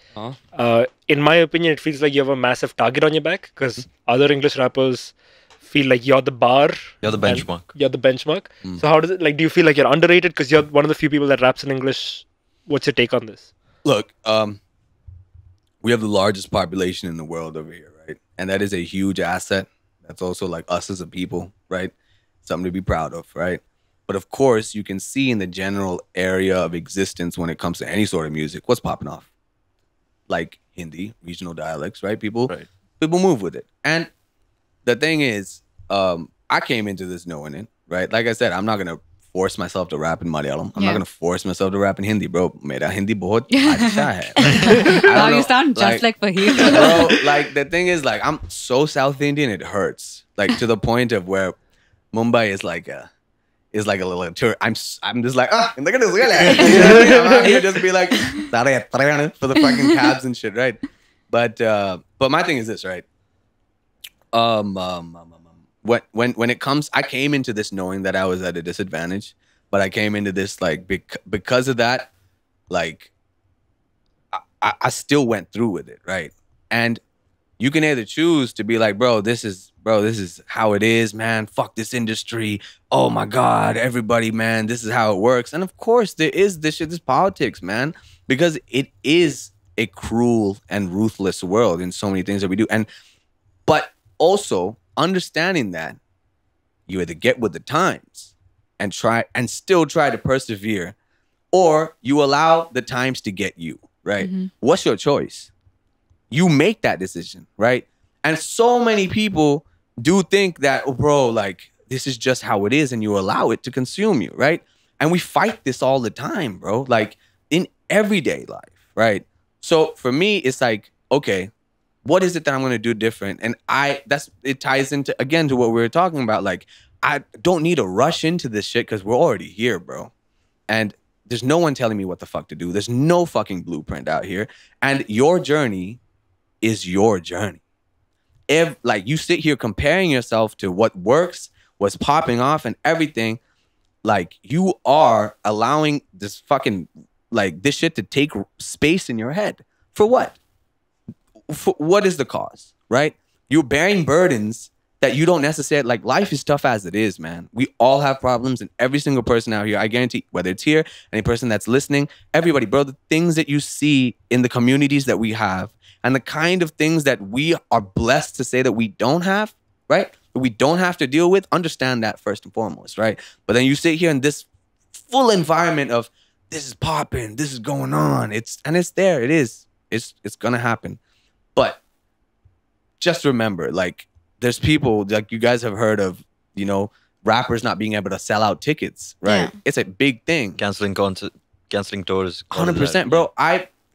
In my opinion, it feels like you have a massive target on your back because other English rappers feel like you're the bar. You're the benchmark. You're the benchmark. So how does it, like, do you feel like you're underrated because you're one of the few people that raps in English? What's your take on this? Look, we have the largest population in the world over here, right? And that is a huge asset. That's also like us as a people, right? Something to be proud of, right? But of course, you can see in the general area of existence when it comes to any sort of music, what's popping off? Like Hindi, regional dialects, right? People move with it. And the thing is, I came into this knowing it, right? Like I said, I'm not going to force myself to rap in Malayalam. I'm not going to force myself to rap in Hindi, bro. Mera Hindi bahut acha hai. Wow, you sound just like Fahim. Bro, like the thing is, like, I'm so South Indian, it hurts. Like to the point of where Mumbai is like a little tour. I'm just like, look at this guy. You know what I mean? I'm out here just be like, for the fucking cabs and shit, right? But my thing is this, right? When it comes, I came into this knowing that I was at a disadvantage, but I came into this like because of that, like I still went through with it, right? And you can either choose to be like, bro, this is how it is, man. Fuck this industry. Oh my God, everybody, man, this is how it works. And of course, there is this shit, this politics, man, because it is a cruel and ruthless world in so many things that we do. But also understanding that you either get with the times and still try to persevere, or you allow the times to get you, right? What's your choice? You make that decision, right? And so many people do think that, oh, bro, like, this is just how it is, and you allow it to consume you, right? And we fight this all the time, bro, like in everyday life, right? So for me, it's like, okay, what is it that I'm going to do different? And it ties into, again, to what we were talking about. Like, I don't need to rush into this shit because we're already here, bro. And there's no one telling me what the fuck to do. There's no fucking blueprint out here. And your journey is your journey. If, like, you sit here comparing yourself to what works, what's popping off and everything, like, you are allowing this fucking, like, this shit to take space in your head. For what? What is the cause, right? You're bearing burdens that you don't necessarily, like, life is tough as it is, man. We all have problems, and every single person out here, I guarantee, whether it's here, any person that's listening, everybody, bro, the things that you see in the communities that we have and the kind of things that we are blessed to say that we don't have, right? That we don't have to deal with, understand that first and foremost, right? But then you sit here in this full environment of this is popping, this is going on. It's there, it is. It's gonna happen. But just remember, like, there's people, like, you guys have heard of, you know, rappers not being able to sell out tickets, right? Yeah. It's a big thing. Canceling tours. 100%, bro.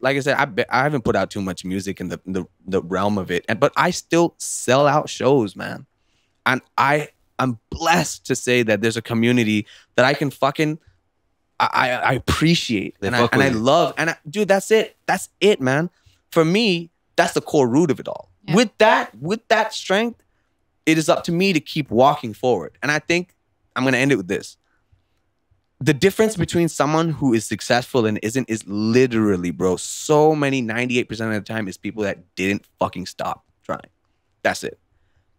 Like I said, I haven't put out too much music in the realm of it, but I still sell out shows, man. And I'm blessed to say that there's a community that I can fucking I appreciate and I love. And dude, that's it. That's it, man. For me, that's the core root of it all. Yeah. With that strength, it is up to me to keep walking forward. And I think I'm going to end it with this. The difference between someone who is successful and isn't is literally, bro, so many, 98% of the time is people that didn't fucking stop trying. That's it.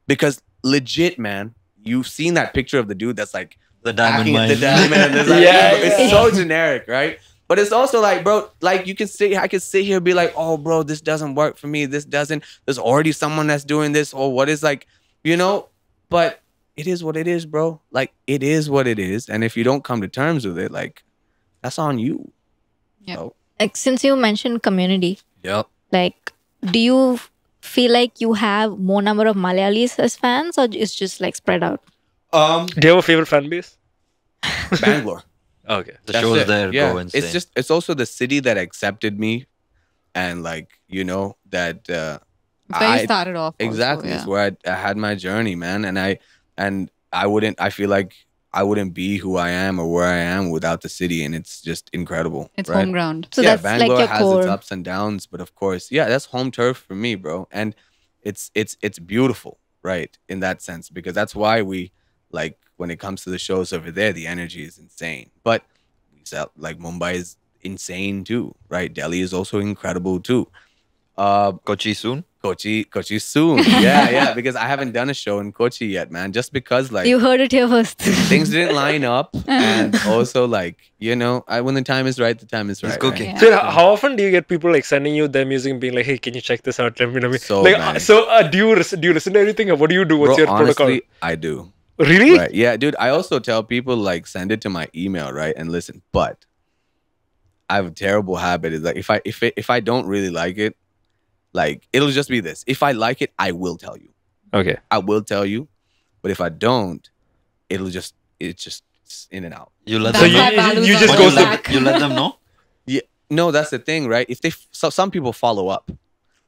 Because legit, man, you've seen that picture of the dude that's like the diamond mine. The diamond. Like, it's so generic, right? But it's also like, bro, like I could sit here and be like, oh, bro, this doesn't work for me. This doesn't. There's already someone that's doing this. Or what is, like, you know? But it is what it is, bro. Like, it is what it is. And if you don't come to terms with it, like, that's on you. Yeah. So. Like, since you mentioned community. Yep. Like, do you feel like you have more number of Malayalis as fans, or it's just like spread out? Do you have a favorite fan base? Bangalore. Okay. The shows there go insane. It's also the city that accepted me, and, like, you know, that It's where you started off. Exactly. Also, It's where I had my journey, man. And I feel like I wouldn't be who I am or where I am without the city. And it's just incredible. It's right? home ground. So yeah, that's Bangalore like your has core. its ups and downs, but of course, yeah, that's home turf for me, bro. And it's beautiful, right? In that sense, because that's why we like when it comes to the shows over there, the energy is insane. But like Mumbai is insane too, right? Delhi is also incredible too. Kochi soon? Kochi soon. Yeah, because I haven't done a show in Kochi yet, man. Just because like You heard it here first. things didn't line up, and also like when the time is right, the time is right. It's cooking. right? So how often do you get people like sending you their music and being like, hey, can you check this out? Let me know. So like, many. do you listen to everything or what do you do? What's Bro, your protocol? honestly, I do. Really? Right. Yeah, dude. I also tell people like send it to my email, right? And listen, but I have a terrible habit. Is like if I don't really like it, like it'll just be this. If I like it, I will tell you. Okay. I will tell you. But if I don't, it's just in and out. You let That's them why know? Balu's you on just the go You back. you let them know? Yeah. No, that's the thing, right? If some people follow up,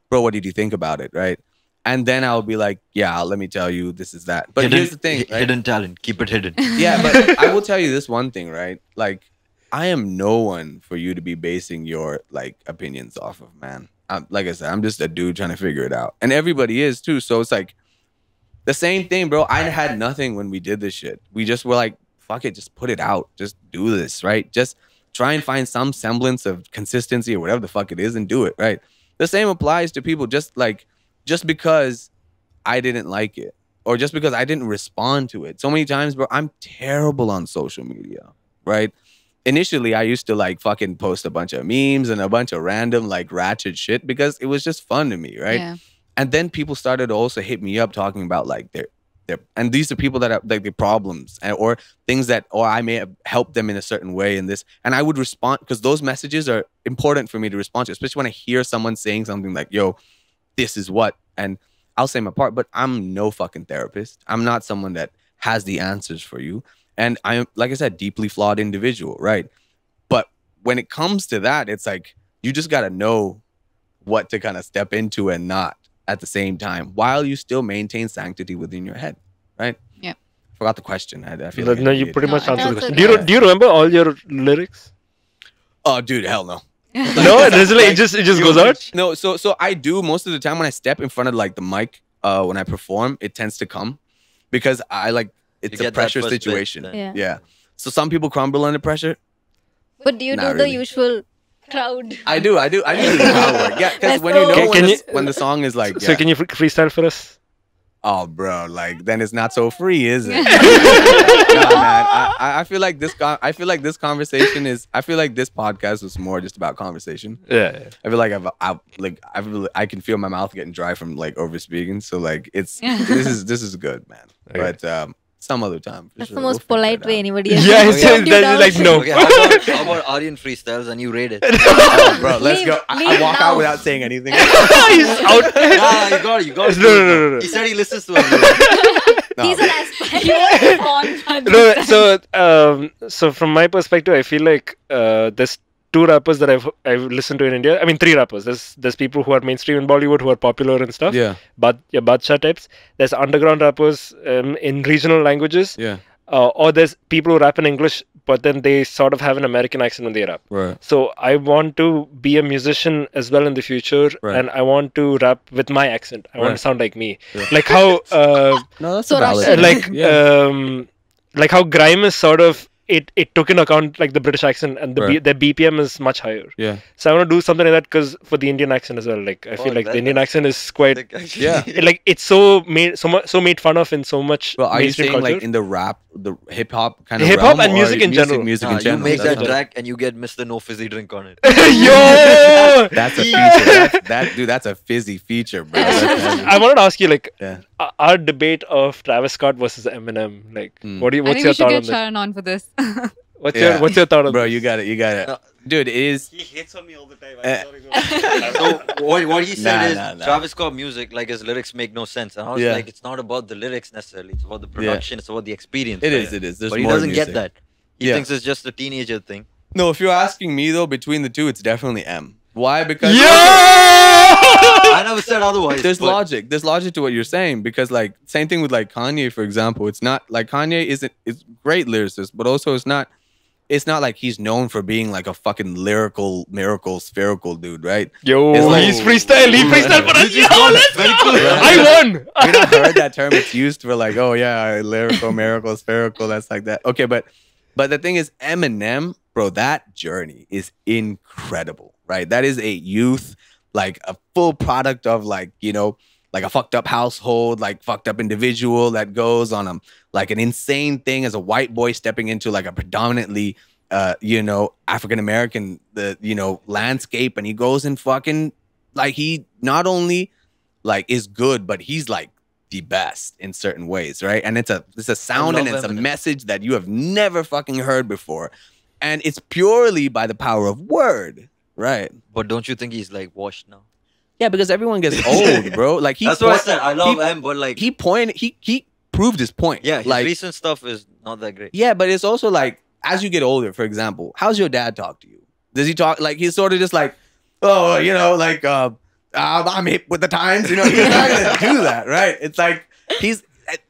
bro, what did you think about it, right? And then I'll be like, yeah, let me tell you, this is that. But here's the thing, right? Hidden talent. Keep it hidden. Yeah, but I will tell you this one thing, right? Like, I am no one for you to be basing your like opinions off of, man. Like I said, I'm just a dude trying to figure it out, and everybody is too. So it's like the same thing, bro. I had nothing when we did this shit. We just were like, fuck it, just put it out, just do this, right? Just try and find some semblance of consistency or whatever the fuck it is, and do it, right? The same applies to people. Just because I didn't like it or just because I didn't respond to it. So many times, bro, I'm terrible on social media, right? Initially, I used to like fucking post a bunch of memes and a bunch of random like ratchet shit because it was just fun to me, right? Yeah. And then people started to also hit me up talking about like their and these are people that have like the problems or things that or I may have helped them in a certain way in this. And I would respond because those messages are important for me to respond to, especially when I hear someone saying something like, yo, this is what, and I'll say my part, but I'm no fucking therapist. I'm not someone that has the answers for you. And I'm, like I said, deeply flawed individual, right? But when it comes to that, it's like, you just got to know what to kind of step into and not at the same time, while you still maintain sanctity within your head, right? Yeah. Forgot the question. I feel No, like no, you pretty much No, answered the that's question. okay. Do you remember all your lyrics? Oh, dude, hell no. No, it just goes out. No, so I do most of the time when I step in front of like the mic, when I perform, it tends to come because I like it's You a get that pressure first bit, situation. then. Yeah. So some people crumble under pressure. But do you Not do the really. usual crowd? I do the crowd work. Yeah, because Let's when you go. know Can when the song is like, So yeah, can you freestyle for us? oh, bro, like then it's not so free, is it? Nah, man. I feel like this. I feel like this conversation is. I feel like this podcast was more just about conversation. Yeah. I feel like I can feel my mouth getting dry from like over speaking. So like this is good, man. Okay. But some other time. for That's sure. the We'll most figure polite it way out. anybody has Yeah, to it's turn you down. like no. Okay, how about Aryan freestyles and you rate it? Oh, bro, let's Leave- go. I leave walk now. out without saying anything. He's out. Nah, you got it. No. He said he listens to us. No, He's bro. an aspirant. No, so from my perspective, I feel like there's two rappers that I've listened to in India. I mean, three rappers. There's people who are mainstream in Bollywood who are popular and stuff. Yeah, But Badshah types. There's underground rappers in regional languages. yeah, Or there's people who rap in English, but then they sort of have an American accent when they rap. right. So I want to be a musician as well in the future, Right. and I want to rap with my accent. I want Right. to sound like me, Yeah. like how No, that's So a valid. Russian. thing. like yeah. like how grime is sort of it took into account like the British accent and Right. their BPM is much higher. Yeah. So I want to do something like that because for the Indian accent as well. Like I feel Oh, like that- the Indian that's accent is quite Yeah. like it's so made fun of in so much Well, are you mainstream saying culture. like in the rap, the hip hop kind of Hip hop realm, and or music in general. Music Nah, in you general. make That's that what- track and you get Mr. No Fizzy Drink on it. Yo! That's a feature. That's a fizzy feature, bro. That's heavy. I wanted to ask you like Yeah. our debate of Travis Scott versus Eminem. Like, Hmm. I what's think your we should thought on get this? Sharon on for this. What's Yeah. your thought on Bro, this? you got it. No. Dude, it is. He hates on me all the time. Eh. So what he said is Nah. Travis Scott music, like his lyrics make no sense. And I was Yeah. like, it's not about the lyrics necessarily. It's about the production. It's about the experience. It right? is. It is. There's But he more doesn't music. get that. He Yeah. thinks it's just a teenager thing. No, if you're asking me though, between the two, it's definitely M. Why? Because I never said otherwise. There's logic. There's logic to what you're saying because like same thing with like Kanye, for example. It's not like Kanye isn't. It's great lyricist, but also it's not. It's not like he's known for being like a fucking lyrical, miracle, spherical dude, right? Yo, like, he's freestyle. He freestyle for us. Yo, let's go. I won. We don't heard that term. It's used for like, oh yeah, lyrical, miracle, spherical. That's like that. Okay, but the thing is, Eminem, bro, that journey is incredible, right? That is a youth, like a full product of like, you know, like a fucked up household, like fucked up individual that goes on like an insane thing as a white boy stepping into like a predominantly, you know, African American, landscape, and he goes and fucking like he not only like is good, but he's like the best in certain ways, right? And it's a sound and it's a message that you have never fucking heard before, and it's purely by the power of word, right? But don't you think he's like washed now? Yeah, because everyone gets old, bro. Like that's what I said. I love him, but like he proved his point. Yeah, his like, recent stuff is not that great. Yeah, but it's also like as you get older, for example, how's your dad talk to you? Does he talk like he's sort of just like, oh, you know, like I'm hip with the times, you know? He's not gonna do that, right? It's like he's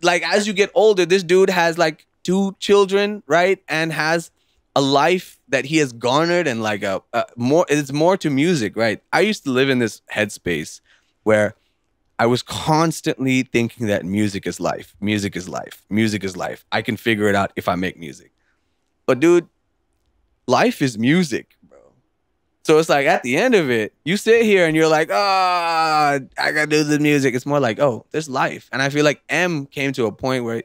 like as you get older, this dude has like 2 children, right, and has a life that he has garnered, and like it's more to music, right? I used to live in this headspace where I was constantly thinking that music is life, music is life, music is life. I can figure it out if I make music. But dude, life is music, bro. So it's like at the end of it, you sit here and you're like, I gotta do the music. It's more like, oh, there's life. And I feel like M came to a point where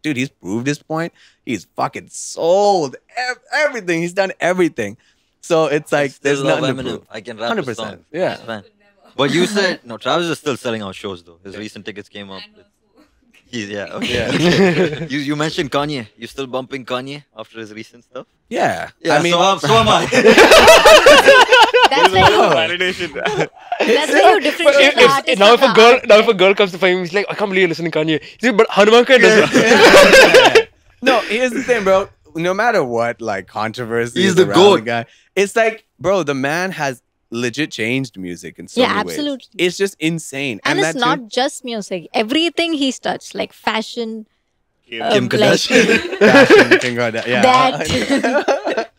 dude, he's proved his point. He's fucking sold everything. He's done everything. So it's like there's nothing to prove. I can rap 100%. Song. Yeah. But you said no. Travis is still selling out shows though. His recent tickets came up. Okay. You mentioned Kanye. You still bumping Kanye after his recent stuff? Yeah. I mean, so am I. That's why validation. That's why you differentiate the artist. Now if a girl comes to find him, he's like, I can't believe you're listening to Kanye. He's like, but Hanumanka does it. No, here's the thing, bro. No matter what, like controversy, he's the GOAT guy. It's like, bro, the man has legit changed music in so many absolutely. ways. It's just insane. And it's not just music. Everything he's touched, like fashion, Kim Kardashian. Fashion, Kim Kardashian. Yeah. That.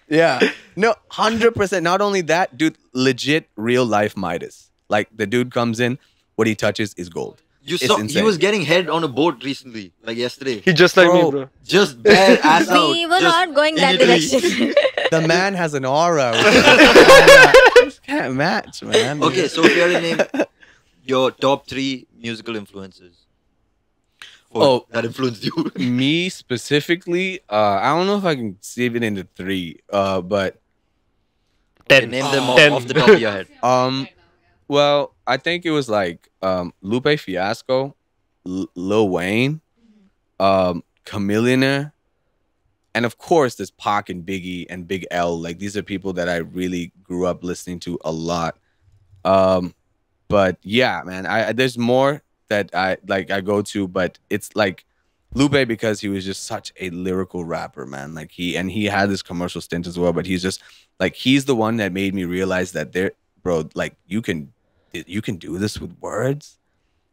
Yeah. No, 100%. Not only that, dude, legit real life Midas. Like the dude comes in, what he touches is gold. You saw he was getting head on a boat recently, like yesterday. He just like me, bro. Just bare ass out. We were not going that direction. The man has an aura. Just can't match, man. Okay, so if you had to name your top 3 musical influences. That influenced you. Me specifically, I don't know if I can save it into 3, but 10. Name them off the top of your head. Well, I think it was like Lupe Fiasco, Lil Wayne, Chamillionaire, and of course there's Pac and Biggie and Big L. Like these are people that I really grew up listening to a lot. But yeah, man, there's more that I go to, but it's like Lupe because he was just such a lyrical rapper, man. Like he had this commercial stint as well, but he's just like he's the one that made me realize that bro, like you can do this with words.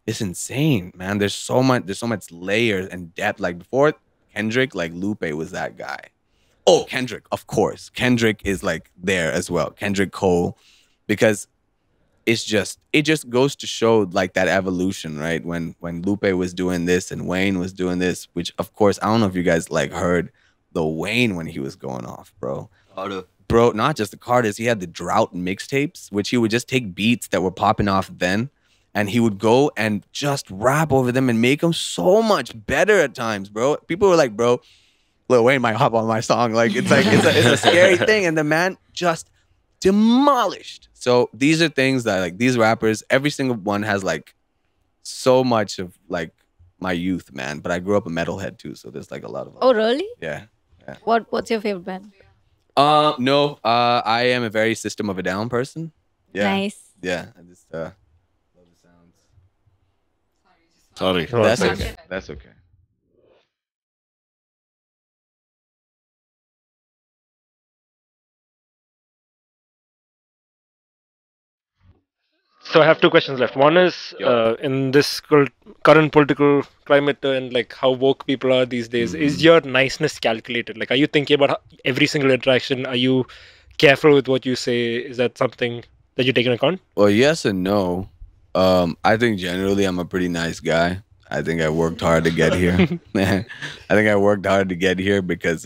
It's insane, man. There's so much layers and depth. Like before Kendrick, like Lupe was that guy. Oh, Kendrick, of course. Kendrick is like there as well. Kendrick Cole, because it just goes to show like that evolution, right? When Lupe was doing this and Wayne was doing this, which of course I don't know if you guys like heard the Wayne when he was going off, bro. Bro, not just the Carters, he had the Drought mixtapes, which he would just take beats that were popping off then, and he would go and just rap over them and make them so much better at times, bro. People were like, bro, Lil Wayne might hop on my song. Like it's a scary thing, and the man just demolished. So these are things that like these rappers, every single one has like so much of like my youth, man. But I grew up a metalhead too, so there's like a lot of. Oh really? Yeah. What's your favorite band? No. I am a very System of a Down person. Yeah. Nice. Yeah. I just love the sounds. Sorry. That's okay. That's okay. So I have two questions left. One is in this current political climate and like how woke people are these days, is your niceness calculated? Like, are you thinking about every single interaction? Are you careful with what you say? Is that something that you take into account? Well, yes and no. I think generally I'm a pretty nice guy. I think I worked hard to get here. I think I worked hard to get here because,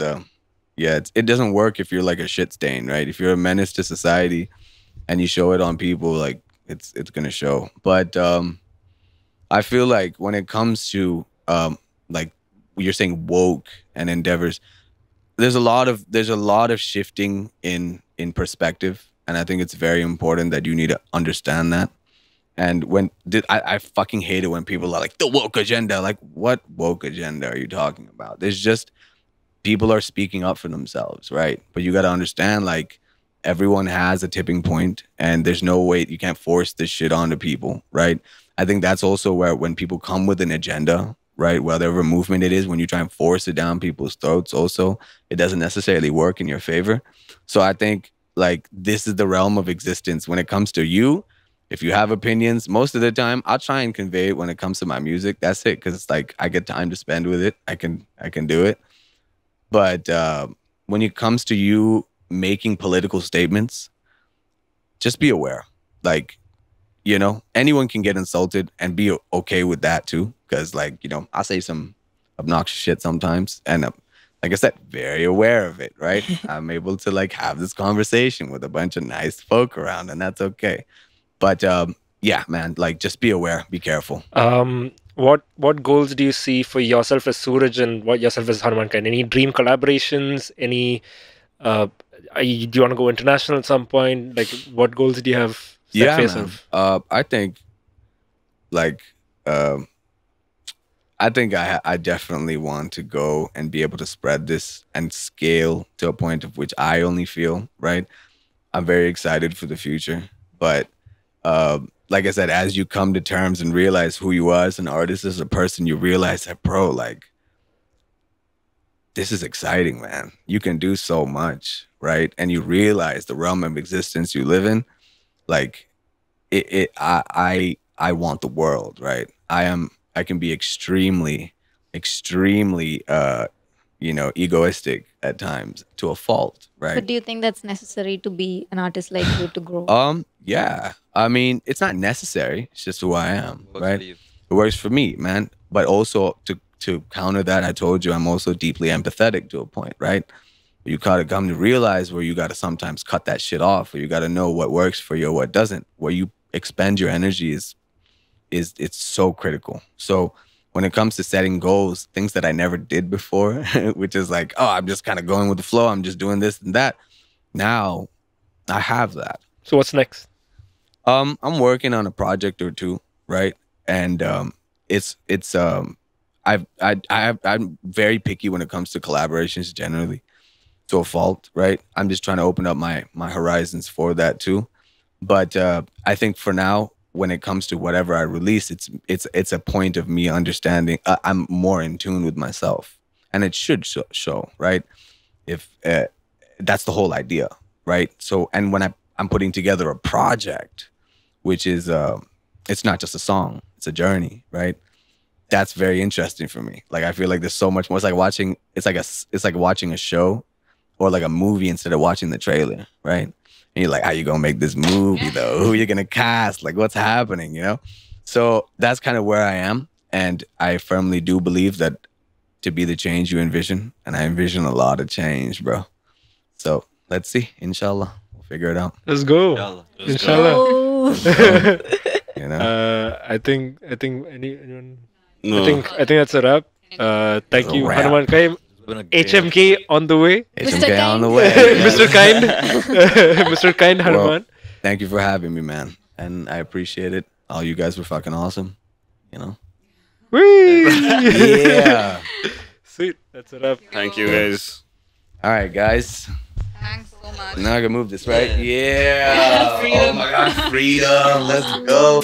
it doesn't work if you're like a shit stain, right? If you're a menace to society and you show it on people, like it's gonna show. But I feel like when it comes to like you're saying woke and endeavors, there's a lot of shifting in perspective, and I think it's very important that you need to understand that. And I fucking hate it when people are like, the woke agenda. Like, what woke agenda are you talking about? There's just, people are speaking up for themselves, right? But you got to understand, like, everyone has a tipping point, and there's no way, you can't force this shit onto people, right? I think that's also where when people come with an agenda, right, whatever movement it is, when you try and force it down people's throats also, it doesn't necessarily work in your favor. So I think, like, this is the realm of existence. When it comes to you, if you have opinions, most of the time, I'll try and convey it when it comes to my music. That's it, because it's like I get time to spend with it. I can do it. But when it comes to you making political statements, just be aware. Like, you know, anyone can get insulted, and be okay with that too. Because, like, you know, I say some obnoxious shit sometimes, and like I said, very aware of it, right? I'm able to like have this conversation with a bunch of nice folk around, and that's okay. But yeah, man, like, just be aware, be careful. What goals do you see for yourself as Suraj and what yourself as Hanuman-kind? Any dream collaborations? Any do you want to go international at some point? Like, what goals do you have set for yourself? I think, like, I think I definitely want to go and be able to spread this and scale to a point of which I only feel, right? I'm very excited for the future, but like I said, as you come to terms and realize who you are as an artist, as a person, you realize that, bro, like, this is exciting, man. You can do so much, right? And you realize the realm of existence you live in. Like, I want the world, right? I can be extremely, you know, egoistic at times to a fault, right? But do you think that's necessary to be an artist like you to grow? Yeah. I mean, it's not necessary. It's just who I am, right? It works for me, man. But also to counter that, I told you I'm also deeply empathetic to a point, right? You gotta come to realize where you gotta sometimes cut that shit off, or you gotta know what works for you or what doesn't. Where you expend your energy is it's so critical. So when it comes to setting goals, things that I never did before, which is like, oh, I'm just kind of going with the flow. I'm just doing this and that. Now I have that. So what's next? I'm working on a project or two, right? And I'm very picky when it comes to collaborations generally, to a fault, right? I'm just trying to open up my horizons for that too. But I think for now, when it comes to whatever I release, it's a point of me understanding I'm more in tune with myself, and it should show, right? If that's the whole idea, right? So, and when I'm putting together a project, which is it's not just a song, it's a journey, right? That's very interesting for me. Like, I feel like there's so much more. It's like watching a show or like a movie instead of watching the trailer, right? And you're like, how you gonna make this movie though? Who are you gonna cast? Like, what's happening, you know? So that's kind of where I am. And I firmly do believe that to be the change you envision, and I envision a lot of change, bro. So let's see, inshallah. We'll figure it out. Let's go. Inshallah. You know? I think anyone. No. I think that's a wrap. Thank you, Hanuman Kai. HMK on the way. HMK on the way. Mr. Kind. Mr. Kind Hanuman. Well, thank you for having me, man. And I appreciate it. All you guys were fucking awesome. You know? Whee! Yeah. Sweet. That's a wrap. Thank you, guys. All right, guys. Thanks so much. Now I can move this, right? Yeah. Freedom. Oh my God, freedom. Let's go.